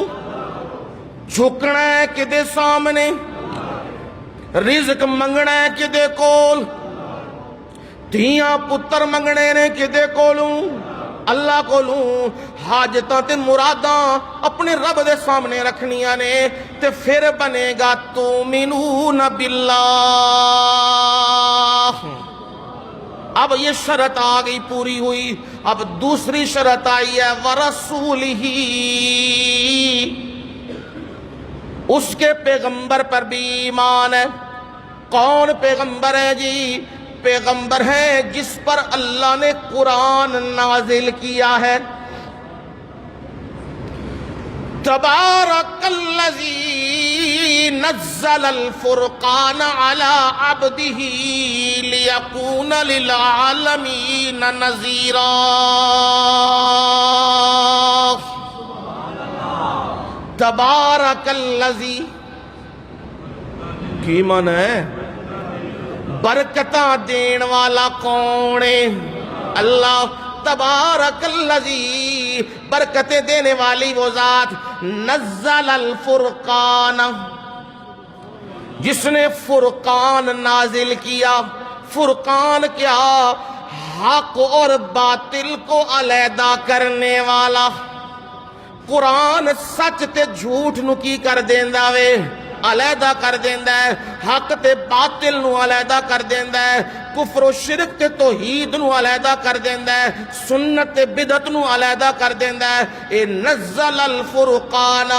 جھکنا ہے کدے سامنے، رزق منگنا ہے کدے کول، دھیاں پتر منگنے نے کدے کولوں، اللہ کولوں، حاجتاں تے مراداں اپنے رب دے سامنے رکھنیاں نے، تے پھر بنے گا تؤمنون باللہ۔ اب یہ شرط آ گئی، پوری ہوئی، اب دوسری شرط آئی ہے ورسولہ، اس کے پیغمبر پر بھی ایمان ہے۔ کون پیغمبر ہے جی؟ پیغمبر ہے جس پر اللہ نے قرآن نازل کیا ہے۔ تبارک الذی نزل الفرقان علی عبدہ لیکون للعالمین نذیرا۔ تبارک الذی کی معنی ہے؟ برکتاں دین والا کون ہے؟ اللہ۔ تبارک الذی، برکتیں دینے والی وہ ذات، نزل الفرقان، جس نے فرقان نازل کیا۔ فرقان کیا؟ حق اور باطل کو علیحدہ کرنے والا۔ قرآن سچ تے جھوٹ نو کی کر دیندا وے؟ علیحدہ کر دیندا ہے۔ حق تے باطل نو علیحدہ کر دیندا ہے۔ کفر و شرک تے توحید نو علیحدہ کر دیندا ہے۔ سنت تے بدعت نو علیحدہ کر دیندا ہے۔ اے نزل الفرقان،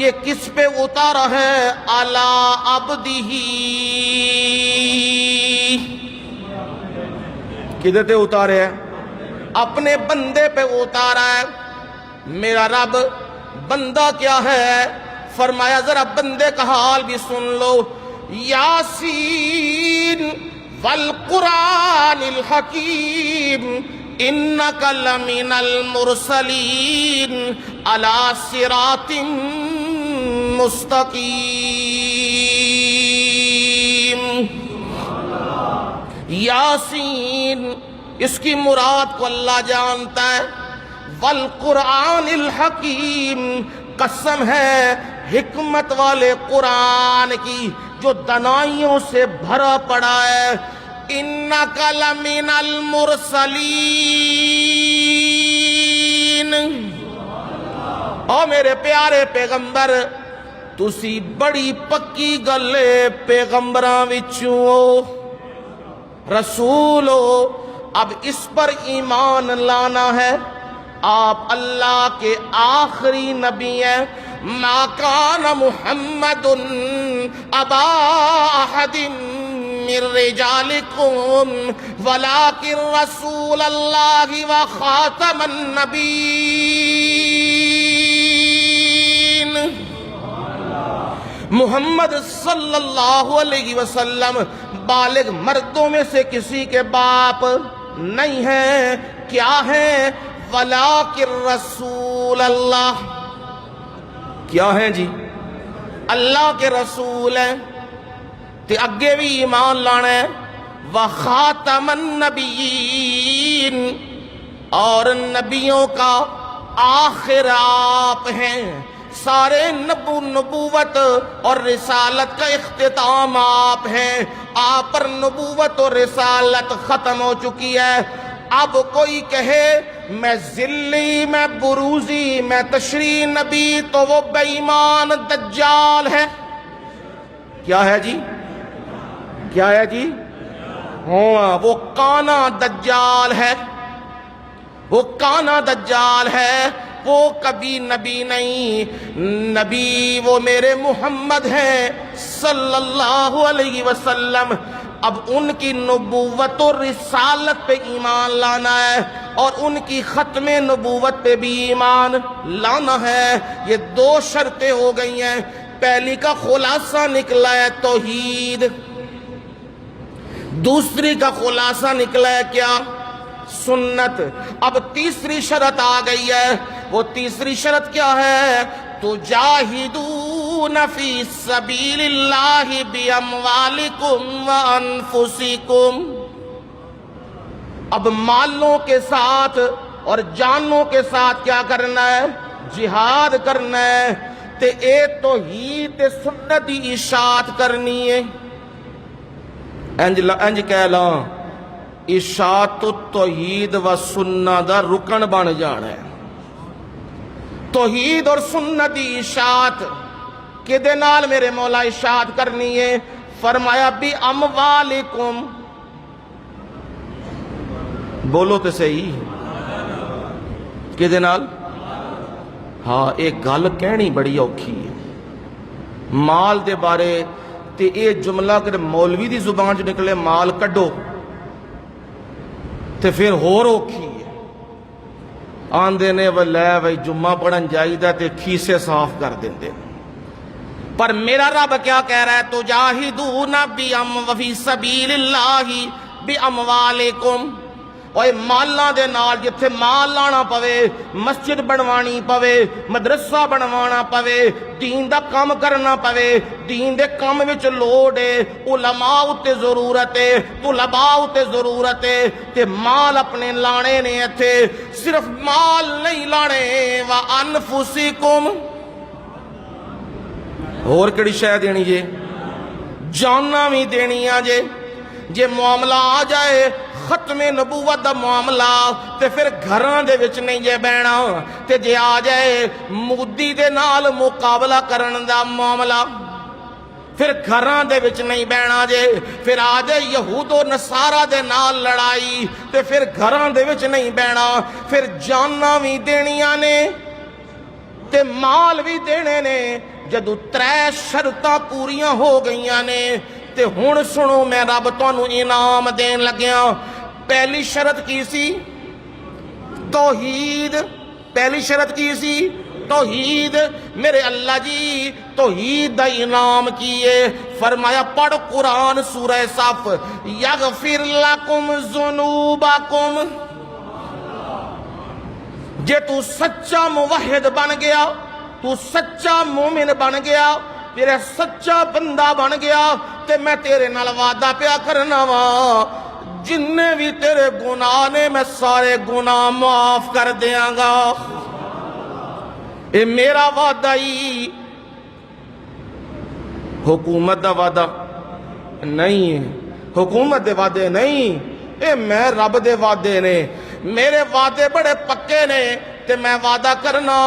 یہ کس پہ اتارا ہے؟ علی عبدہ، کدھر تے اتارے ہے؟ اپنے بندے پہ اتارا ہے۔ میرا رب بندہ کیا ہے؟ فرمایا ذرا بندے کا حال بھی سن لو۔ یاسین والقرآن الحکیم انک لمن المرسلین علی صراط مستقیم۔ یاسین اس کی مراد کو اللہ جانتا ہے، والقرآن الحکیم قسم ہے حکمت والے قرآن کی جو دنائیوں سے بھرا پڑا ہے، انک لمن المرسلین، او میرے پیارے پیغمبر تسی بڑی پکی گلے پیغمبراں وچوں ہو، رسول ہو، اب اس پر ایمان لانا ہے، آپ اللہ کے آخری نبی ہیں۔ ما کان محمد ابا احد من رجالکم ولکن رسول اللہ وخاتم النبیین۔ محمد صلی اللہ علیہ وسلم بالغ مردوں میں سے کسی کے باپ نہیں ہیں، کیا ہیں؟ ولیکن رسول اللہ، کیا ہیں جی؟ اللہ کے رسول ہیں، تے اگے بھی ایمان لانا ہے، وخاتم النبیین، اور نبیوں کا آخر آپ ہیں، سارے نبوت اور رسالت کا اختتام آپ ہیں، آپ پر نبوت اور رسالت ختم ہو چکی ہے۔ اب کوئی کہے میں ذلی، میں بروزی، میں تشریح نبی، تو وہ بے ایمان دجال ہے۔ کیا ہے جی؟ کیا ہے جی؟ ہاں، وہ کانا دجال ہے، وہ کانا دجال ہے، وہ کبھی نبی نہیں، نبی وہ میرے محمد ہیں صلی اللہ علیہ وسلم۔ اب ان کی نبوت و رسالت پہ ایمان لانا ہے اور ان کی ختم نبوت پہ بھی ایمان لانا ہے، یہ دو شرطیں ہو گئی ہیں۔ پہلی کا خلاصہ نکلا ہے توحید، دوسری کا خلاصہ نکلا ہے کیا؟ سنت۔ اب تیسری شرط آ گئی ہے، وہ تیسری شرط کیا ہے؟ تجاہدون فی سبیل اللہ باموالکم وانفسکم۔ اب مالوں کے ساتھ اور جانوں کے ساتھ کیا کرنا ہے؟ جہاد کرنا ہے، تے اے توحید تے سنت دی اشاعت کرنی ہے۔ انج کہہ لاں اشاعت التوحید و سنت دا رکن بن جانا ہے۔ توحید اور سنت دی اشاعت کدے نال میرے مولا اشاعت کرنی ہے؟ فرمایا بھی اموالکم، بولو تے صحیح، کدے نال؟ ہاں، ایک گل کہنی بڑی اوکھی ہے، مال دے بارے تے اے جملہ کہ مولوی دی زبان جو نکلے مال کڈو تے پھر ہور اوکھی ہے۔ آندے نے وہ لے وہی جمعہ پڑھن جائیدہ تے کھیسے صاف کر دیندے، پر میرا رب کیا کہہ رہا ہے؟ تجاہدون فی سبیل اللہ باموالکم، اوے مالاں دے نال جتھے مال لانا پوے، مسجد بنوانی پوے، مدرسہ بنوانا پوے، دین دا کام کرنا پوے، دین دے کام وچ لوڑ ہے، علماء اتے ضرورت ہے، طلباء اتے ضرورت ہے، تے مال اپنے لانے نے ایتھے، صرف مال نہیں لانے، وانفسکم، اور کڑی شے دینی جے؟ جاننا بھی دینی آ جے معاملہ آ جائے ختم نبوت دا معاملہ تے پھر گھران دے وچ نہیں جے بہنا، تے جے آ جائے مودی دے نال مقابلہ کرن دا معاملہ پھر گھران دے وچ نہیں بہنا جے، پھر آ جائے یہود و نصارہ دے نال لڑائی تے پھر گھران دے وچ نہیں بہنا، پھر جاننا بھی دینیاں نے تے مال بھی دینے نے۔ جدو 3 شرطاں پوریاں ہو گئیاں نے تے ہن سنو میں رب تانوں انعام دین لگیا۔ پہلی شرط کی سی؟ توحید۔ پہلی شرط کی سی؟ توحید۔ میرے اللہ جی توحید دا انعام کیے، فرمایا پڑھ قرآن سورہ صف، یغفر لکم ذنوبکم، جے تو سچا موحد بن گیا، تو سچا مومن بن گیا، تیرے سچا بندہ بن گیا، تے میں تیرے نال وعدہ پیا کرنا وا جننے بھی تیرے گناہ نے میں سارے گناہ معاف کر دیاں گا۔ اے میرا وعدہ ہی حکومت دا وعدہ نہیں ہے، حکومت دے وعدے نہیں، اے میں رب دے وعدے نے، میرے وعدے بڑے پکے نے، تے میں وعدہ کرنا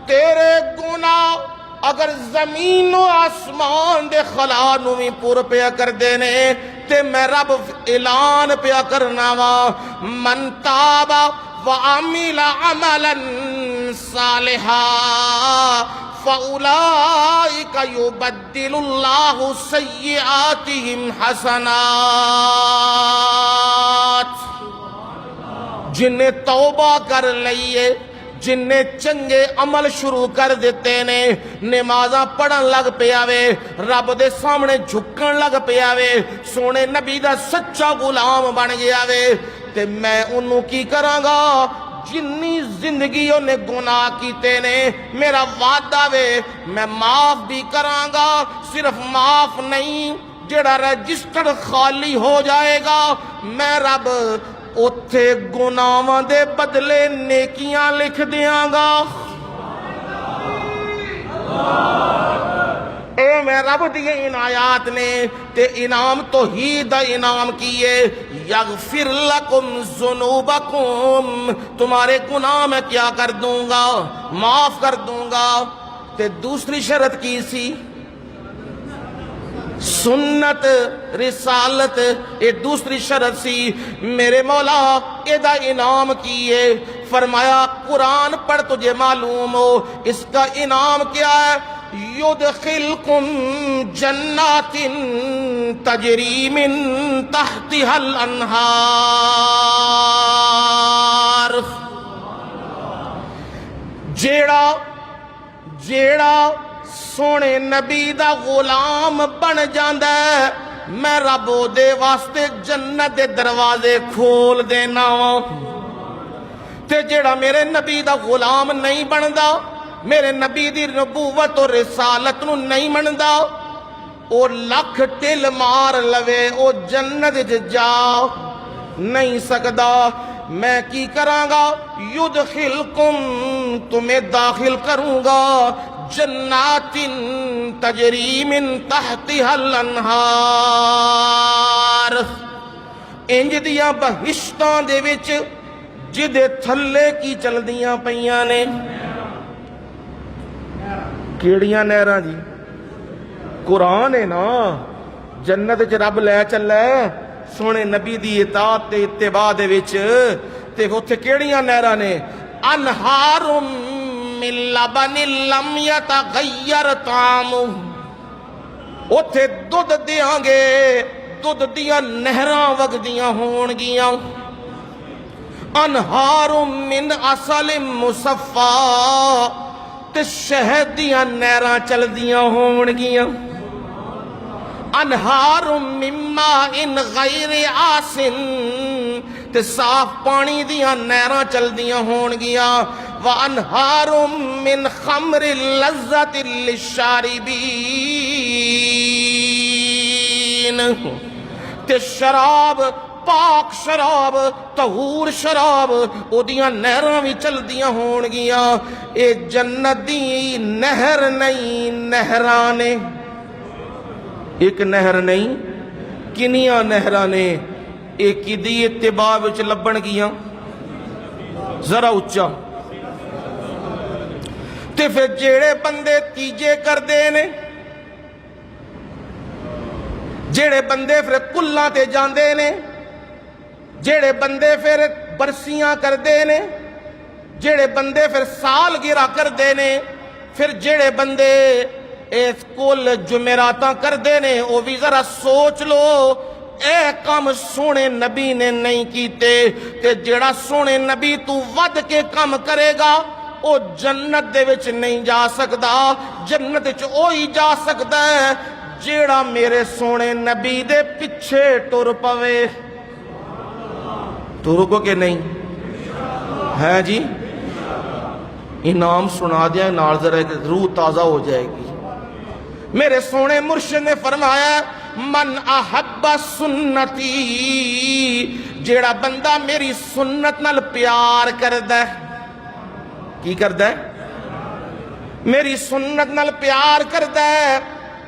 تیرے گناہ اگر زمین و آسمان دے خلا نو بھی پور پیا کر دینے تے میں رب اعلان پیا کرنا وا من تاب وعمل عملا صالحا فَأُولَئِكَ يُبَدِّلُ اللَّهُ سَيِّئَاتِهِمْ حَسَنَاتٍ۔ جن نے توبہ کر لئیے، جن نے چنگے عمل شروع کر دیتے نے، نمازاں پڑھن لگ پہ آوے، رب دے سامنے جھکن لگ پہ آوے، سونے نبی دا سچا غلام بن گیا وے، تے میں انہوں کی کراں گا جنی زندگیوں نے گناہ کیتے نے، میرا وعدہ وے میں معاف بھی کراں گا، صرف معاف نہیں جڑا رجسٹر خالی ہو جائے گا میں رب اوتھے گناہاں دے بدلے نیکیاں لکھ دیاں گا۔ اے میں رب دیئے عنایات نے تے انعام توحید دا انعام کیے یغفر لکم ذنوبکم، تمہارے گناہ میں کیا کر دوں گا، معاف کر دوں گا۔ تے دوسری شرط کی سی سنت رسالت، یہ دوسری شرط سی، میرے مولا ادا انعام کیے، فرمایا قرآن پڑھ تجھے معلوم ہو اس کا انعام کیا ہے، یدخلکم جنات تجری من تحتها الانہار، جیڑا سونے نبی دا غلام بن جاندہ ہے میں رب دے واسطے جنت دے دروازے کھول دینا تے جیڑا میرے نبی دا غلام نہیں بندا، میرے نبی دی نبوت اور رسالت نو نہیں مندا، او لکھ ٹل مار لوے او جنت جا نہیں سکدا۔ میں کی کراں گا یدخلکم، تمہیں داخل کروں گا جنات تجری من تحتها الانہار، انج دیاں بہشتاں دے وچ جدے تھلے کی چل دیاں پیاں نے، کیڑیاں نہراں جی قرآن ہے نا، جنت وچ رب لے چلے سونے نبی دی اطاعت تے اتباع دے وچ، تے اوتھے کیڑیاں نہراں نے انہار من لبن لم یتغیر طعمہ، اوتھے دودھ دیاں گے، دودھ دیاں نہراں وگدیاں ہون گیاں، انہار من عسل مصفا، تے شہد دیاں نہراں چل دیاں ہون گیاں، انہار من ماء غیر آسن، تے صاف پانی دیاں نہراں چل دیاں ہون گیاں، وَأَنْهَارٌ مِّنْ خَمْرٍ لَذَّةٍ لِلشَّارِبِينَ، تے شراب پاک شراب طہور شراب او دیاں نہراں بھی چل دیاں ہون گیاں۔ اے جنت دی نہر نہیں نہراں نے، ایک نہر نہیں کنیاں نہراں نے، ایک دی اتباع وچ لبن گیاں، ذرا اچھا تے پھر جیڑے بندے تیجے کر دینے، جیڑے بندے پھر کلاں تے جاندے نے، جیڑے بندے پھر برسیاں کر دینے، جیڑے بندے پھر سال گرا کر دینے، پھر جیڑے بندے اس کل جمعراتاں کر دینے، او بھی ذرا سوچ لو اے کام سونے نبی نے نہیں کیتے، تے جیڑا سونے نبی تو ود کے کام کرے گا او جنت دے وچ نہیں جا سکدا، جنت وچ اوہی جا سکدا ہے جیڑا میرے سونے نبی دے پیچھے ٹر پوے۔ تو رکو کہ نہیں ہے جی، انعام سنا دیا نال ذرا روح تازہ ہو جائے گی۔ میرے سونے مرشد نے فرمایا من احب سنتی، جیڑا بندہ میری سنت نال پیار کردہ ہے، کی کردہ ہے؟ میری سنت نال پیار کردہ ہے۔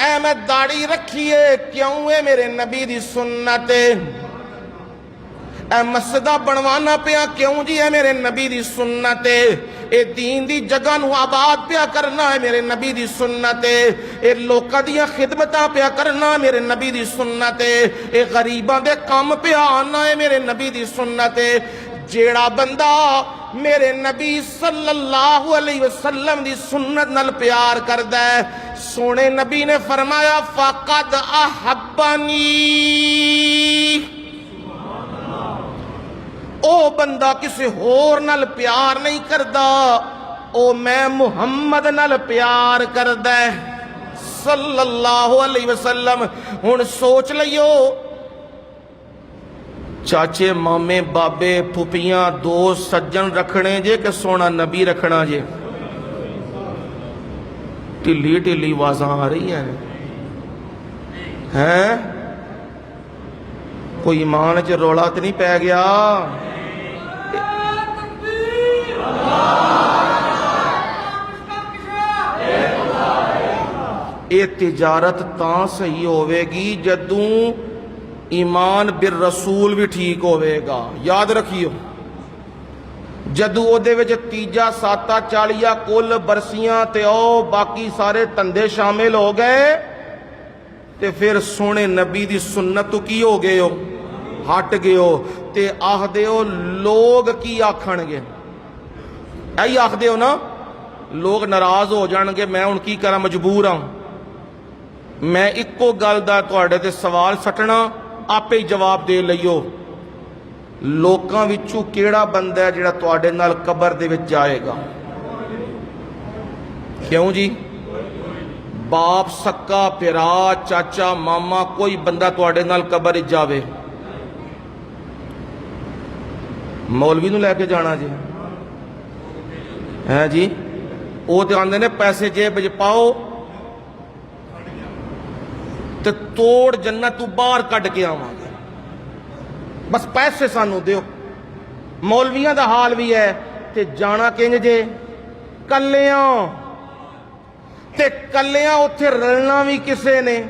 اے میں داڑھی رکھیے کیوں ہے میرے نبی دی سنت، اے مسجدہ بنوانا پیا کیوں جی ہے میرے نبی دی سنت، اے دین دی جگہ نو آباد پیا کرنا ہے میرے نبی دی سنت، اے لوکاں دیاں خدمتاں پیا کرنا ہے میرے نبی دی سنت، اے غریباں دے کام پیا آنا ہے میرے نبی دی سنت۔ جیڑا بندہ میرے نبی صلی اللہ علیہ وسلم دی سنت نال پیار کردہ ہے، سونے نبی نے فرمایا فقد احبنی، او بندہ کسی ہور نال پیار نہیں کردہ، او میں محمد نال پیار کردہ ہے صلی اللہ علیہ وسلم۔ ہن سوچ لئیو، چاچے مامے بابے پھپیاں دوست سجن رکھنے جے کہ سونا نبی رکھنا جے؟ ٹلی ٹلی آوازاں آ رہی ہیں، کوئی ایمان چ رولا تو نہیں پی گیا؟ یہ تجارت تاں صحیح ہوئے گی جدوں ایمان بالرسول بھی ٹھیک ہوئے گا۔ یاد رکھیو، جدوں او دے وچ تیجا ساتا چالیا کل برسیاں تے او باقی سارے تندے شامل ہو گئے تے پھر سونے نبی دی سنت تو کی ہو گئے ہو، ہٹ گئے ہو تے آخ دے ہو لوگ کی آکھن گے، ایہی آخ دے ہو نا، لوگ ناراض ہو جان گے، میں ان کی کرا مجبور ہوں۔ میں اکو گل دا تواڈے تے سوال سٹنا، آپے ہی جواب دے لئیو، لوکاں وچوں کیڑا بندہ ہے جڑا تواڈے نال قبر دے وچ جائے گا؟ کیوں جی؟ باپ سکا پیرا چاچا ماما کوئی بندہ تواڈے نال قبر وچ جاوے؟ مولوی نو لے کے جانا جی ہے جی؟ وہ تے آندے نے پیسے جیب وچ پاؤ تے توڑ جنت تو باہر کڈ کے آواں گے، بس پیسے سانو دیو۔ مولویاں دا حال بھی ہے تے جانا کنج جے؟ کلیاں، تے کلیاں اتھے رلنا بھی کسے نے؟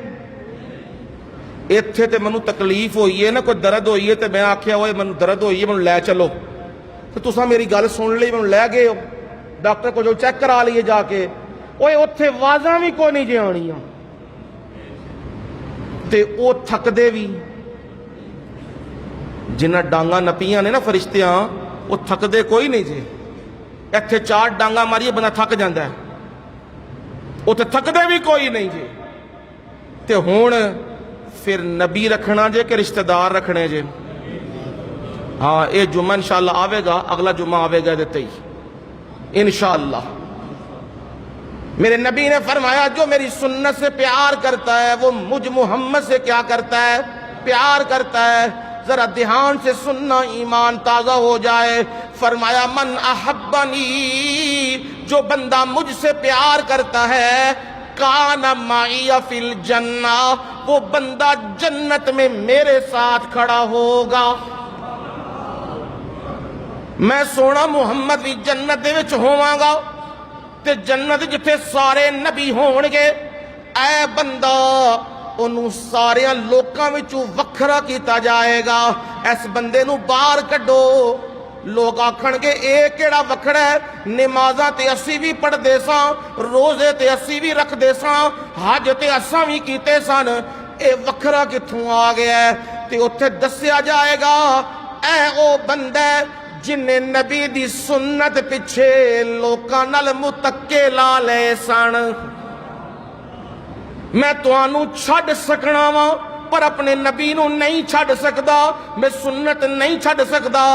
ایتھے تے منو تکلیف ہوئی ہے نا، کوئی درد ہوئی ہے تے میں آکھیا ہوئے منو درد ہوئی ہے منو لے چلو، تے تساں میری گل سن لئی منو لے گئے ہو ڈاکٹر کو جو چیک کرا لیے جا کے، اوے اتھے وازاں بھی کوئی نہیں جے آنیاں تے او تھک دے بھی، جنہ ڈانگا نپیاں نے نا فرشتیاں وہ تھک دے کوئی نہیں جے، ایتھے چار ڈانگا ماریے بندہ تھک جاندہ ہے، وہ تے تھک دے بھی کوئی نہیں جے۔ تے ہون پھر نبی رکھنا جے کہ رشتہ دار رکھنے جے؟ ہاں اے جمعہ انشاءاللہ آوے گا، اگلا جمعہ آوے گا دیتے ہی انشاءاللہ۔ میرے نبی نے فرمایا جو میری سنت سے پیار کرتا ہے وہ مجھ محمد سے کیا کرتا ہے؟ پیار کرتا ہے۔ ذرا دھیان سے سننا، ایمان تازہ ہو جائے۔ فرمایا من احبنی، جو بندہ مجھ سے پیار کرتا ہے، کان معی فی الجنہ، وہ بندہ جنت میں میرے ساتھ کھڑا ہوگا۔ میں سونا محمد بھی جنت دے وچ ہوواں گا تے جنت جتھے سارے نبی ہون گے، اے بندہ انہوں سارے لوکاں وچوں وکھرا کیتا جائے گا۔ اس بندے نو باہر کڈو، لوگ آکھن گے اے کیڑا وکھڑا ہے، نمازاں تے اسی بھی پڑھ دے ساں، روزے تے اسی بھی رکھ دے ساں، حج تے اساں بھی کیتے سن، اے وکھرا کتھوں آ گیا ہے؟ تے اتھے دسیا جائے گا اے او بندہ جن نے نبی دی سنت پچھے لوکاں نال متکے لا لے سن۔ میں توانوں چھڈ سکنا وا پر اپنے نبی نو نہیں چھڈ سکدا، میں سنت نہیں چھڈ سکدا۔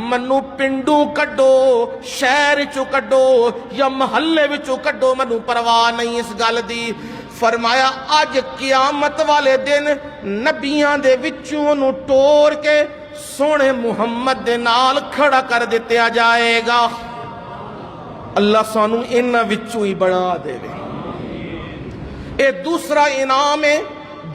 منو پنڈوں کڈو، شہر وچوں کڈو یا محلے وچوں کڈو، منو پرواہ نہیں اس گل دی۔ فرمایا اج قیامت والے دن نبیاں دے وچوں نو ٹور کے سونے محمد دے نال کھڑا کر دیتا جائے گا۔ اللہ سانو انہاں وچوں ہی بنا دے۔ اے دوسرا انعام ہے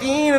3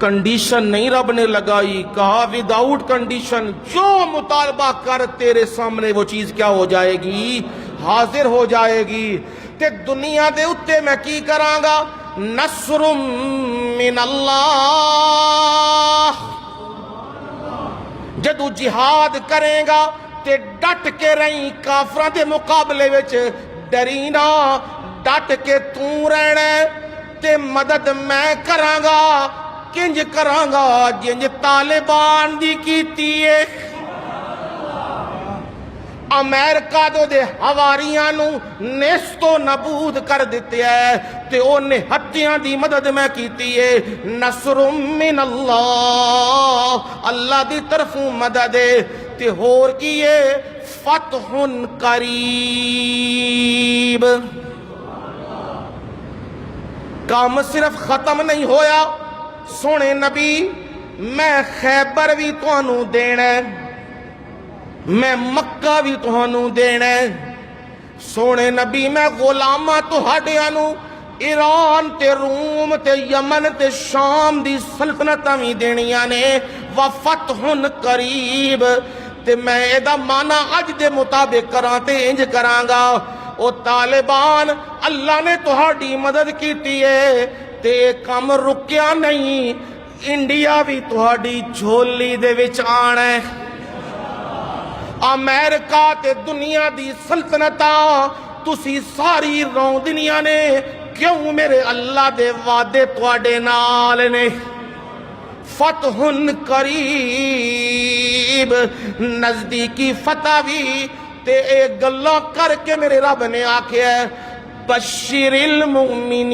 کنڈیشن نہیں رب نے لگائی، کہا وداؤٹ کنڈیشن جو مطالبہ کر تیرے سامنے وہ چیز کیا ہو جائے گی؟ حاضر ہو جائے گی۔ تے دنیا دے اتے میں کی کراں گا؟ نصر من اللہ، جدو جہاد کریں گا تے ڈٹ کے رہیں، کافراں دے مقابلے وچ ڈرینا، ڈٹ کے توں رہنا تے مدد میں کراں گا۔ کنج کراں گا جنج طالبان دی کیتی ہے، امریکہ دے حواریاں نو نیست و نبود کر دیتے ہے تے اونے ہتھیاں دی مدد میں کیتی ہے۔ نصر من اللہ، اللہ دی طرفوں مدد ہے تے ہور کیے فتح قریب۔ کام صرف ختم نہیں ہویا، سونے نبی میں خیبر بھی تانوں دینا ہے، میں مکہ بھی تانوں دینا ہے۔ سونے نبی میں غلاماں تہاڈیاں نوں ایران تے روم تے یمن تے شام دی سلطنتاں بھی دینیاں نے۔ وفتح قریب، تے میں ایدہ معنی اج دے مطابق کراں تے انج کراں گا۔ او طالبان، اللہ نے تہاڈی مدد کیتی ہے تے کم رکیا نہیں، انڈیا بھی تہاڈی جھولی دے وچ آنا ہے۔ امریکہ تے دنیا دی سلطنتاں تسی ساری روندنیاں نے، کیوں میرے اللہ دے وعدے تواڈے نال نے۔ فتح قریب، نزدیکی فتح بھی تے ایک گلہ کر کے میرے رب نے آکھیا ہے بشر المؤمنین۔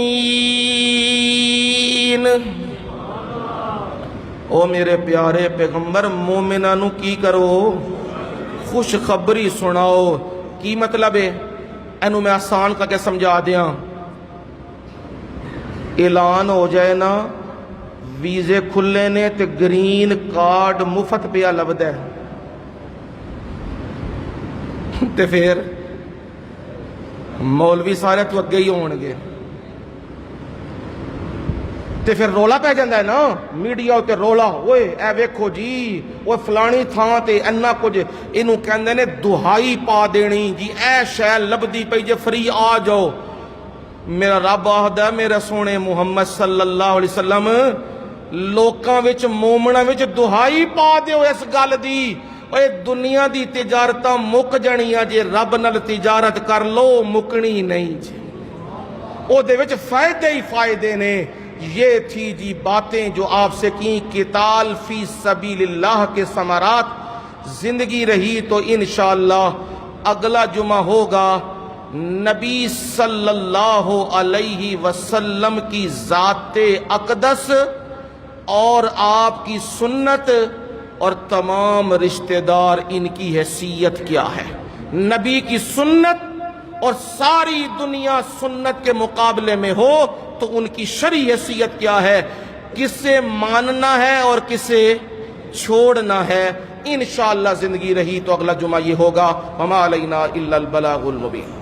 او میرے پیارے پیغمبر، مومنانو کی کرو؟ خوشخبری سناؤ۔ کی مطلب ہے؟ اینو میں آسان کا کے سمجھا دیاں۔ اعلان ہو جائے نا ویزے کھلے نے تے گرین کارڈ مفت پہ لبدا ہے، تے پھر مولوی سارے تو اگے ہی ہون گے، تے پھر رولا پہ جاندہ ہے نا میڈیا تے رولا، اوئے اے ویکھو جی اوہ فلانی تھاں تے انہا کچھ انہوں کہندے نے دہائی پا دینی جی، اے شے لبدی پئی جے فری آ جاؤ۔ میرا رب آہدہ میرے سونے محمد صلی اللہ علیہ وسلم لوکاں وچ مومناں وچ دہائی پا دیو اس گل دی، اے دنیا دی تجارتاں مک جانیاں جے رب نال تجارت کر لو مکنی نہیں جی، او دے وچ فائدے ہی فائدے نے۔ یہ تھی جی باتیں جو آپ سے کی، قتال فی سبیل اللہ کے ثمرات۔ زندگی رہی تو انشاءاللہ اگلا جمعہ ہوگا نبی صلی اللہ علیہ وسلم کی ذات اقدس اور آپ کی سنت اور تمام رشتہ دار، ان کی حیثیت کیا ہے۔ نبی کی سنت اور ساری دنیا سنت کے مقابلے میں ہو تو ان کی شرعی حیثیت کیا ہے، کسے ماننا ہے اور کسے چھوڑنا ہے۔ انشاءاللہ زندگی رہی تو اگلا جمعہ یہ ہوگا۔ وما علینا الا البلاغ المبین۔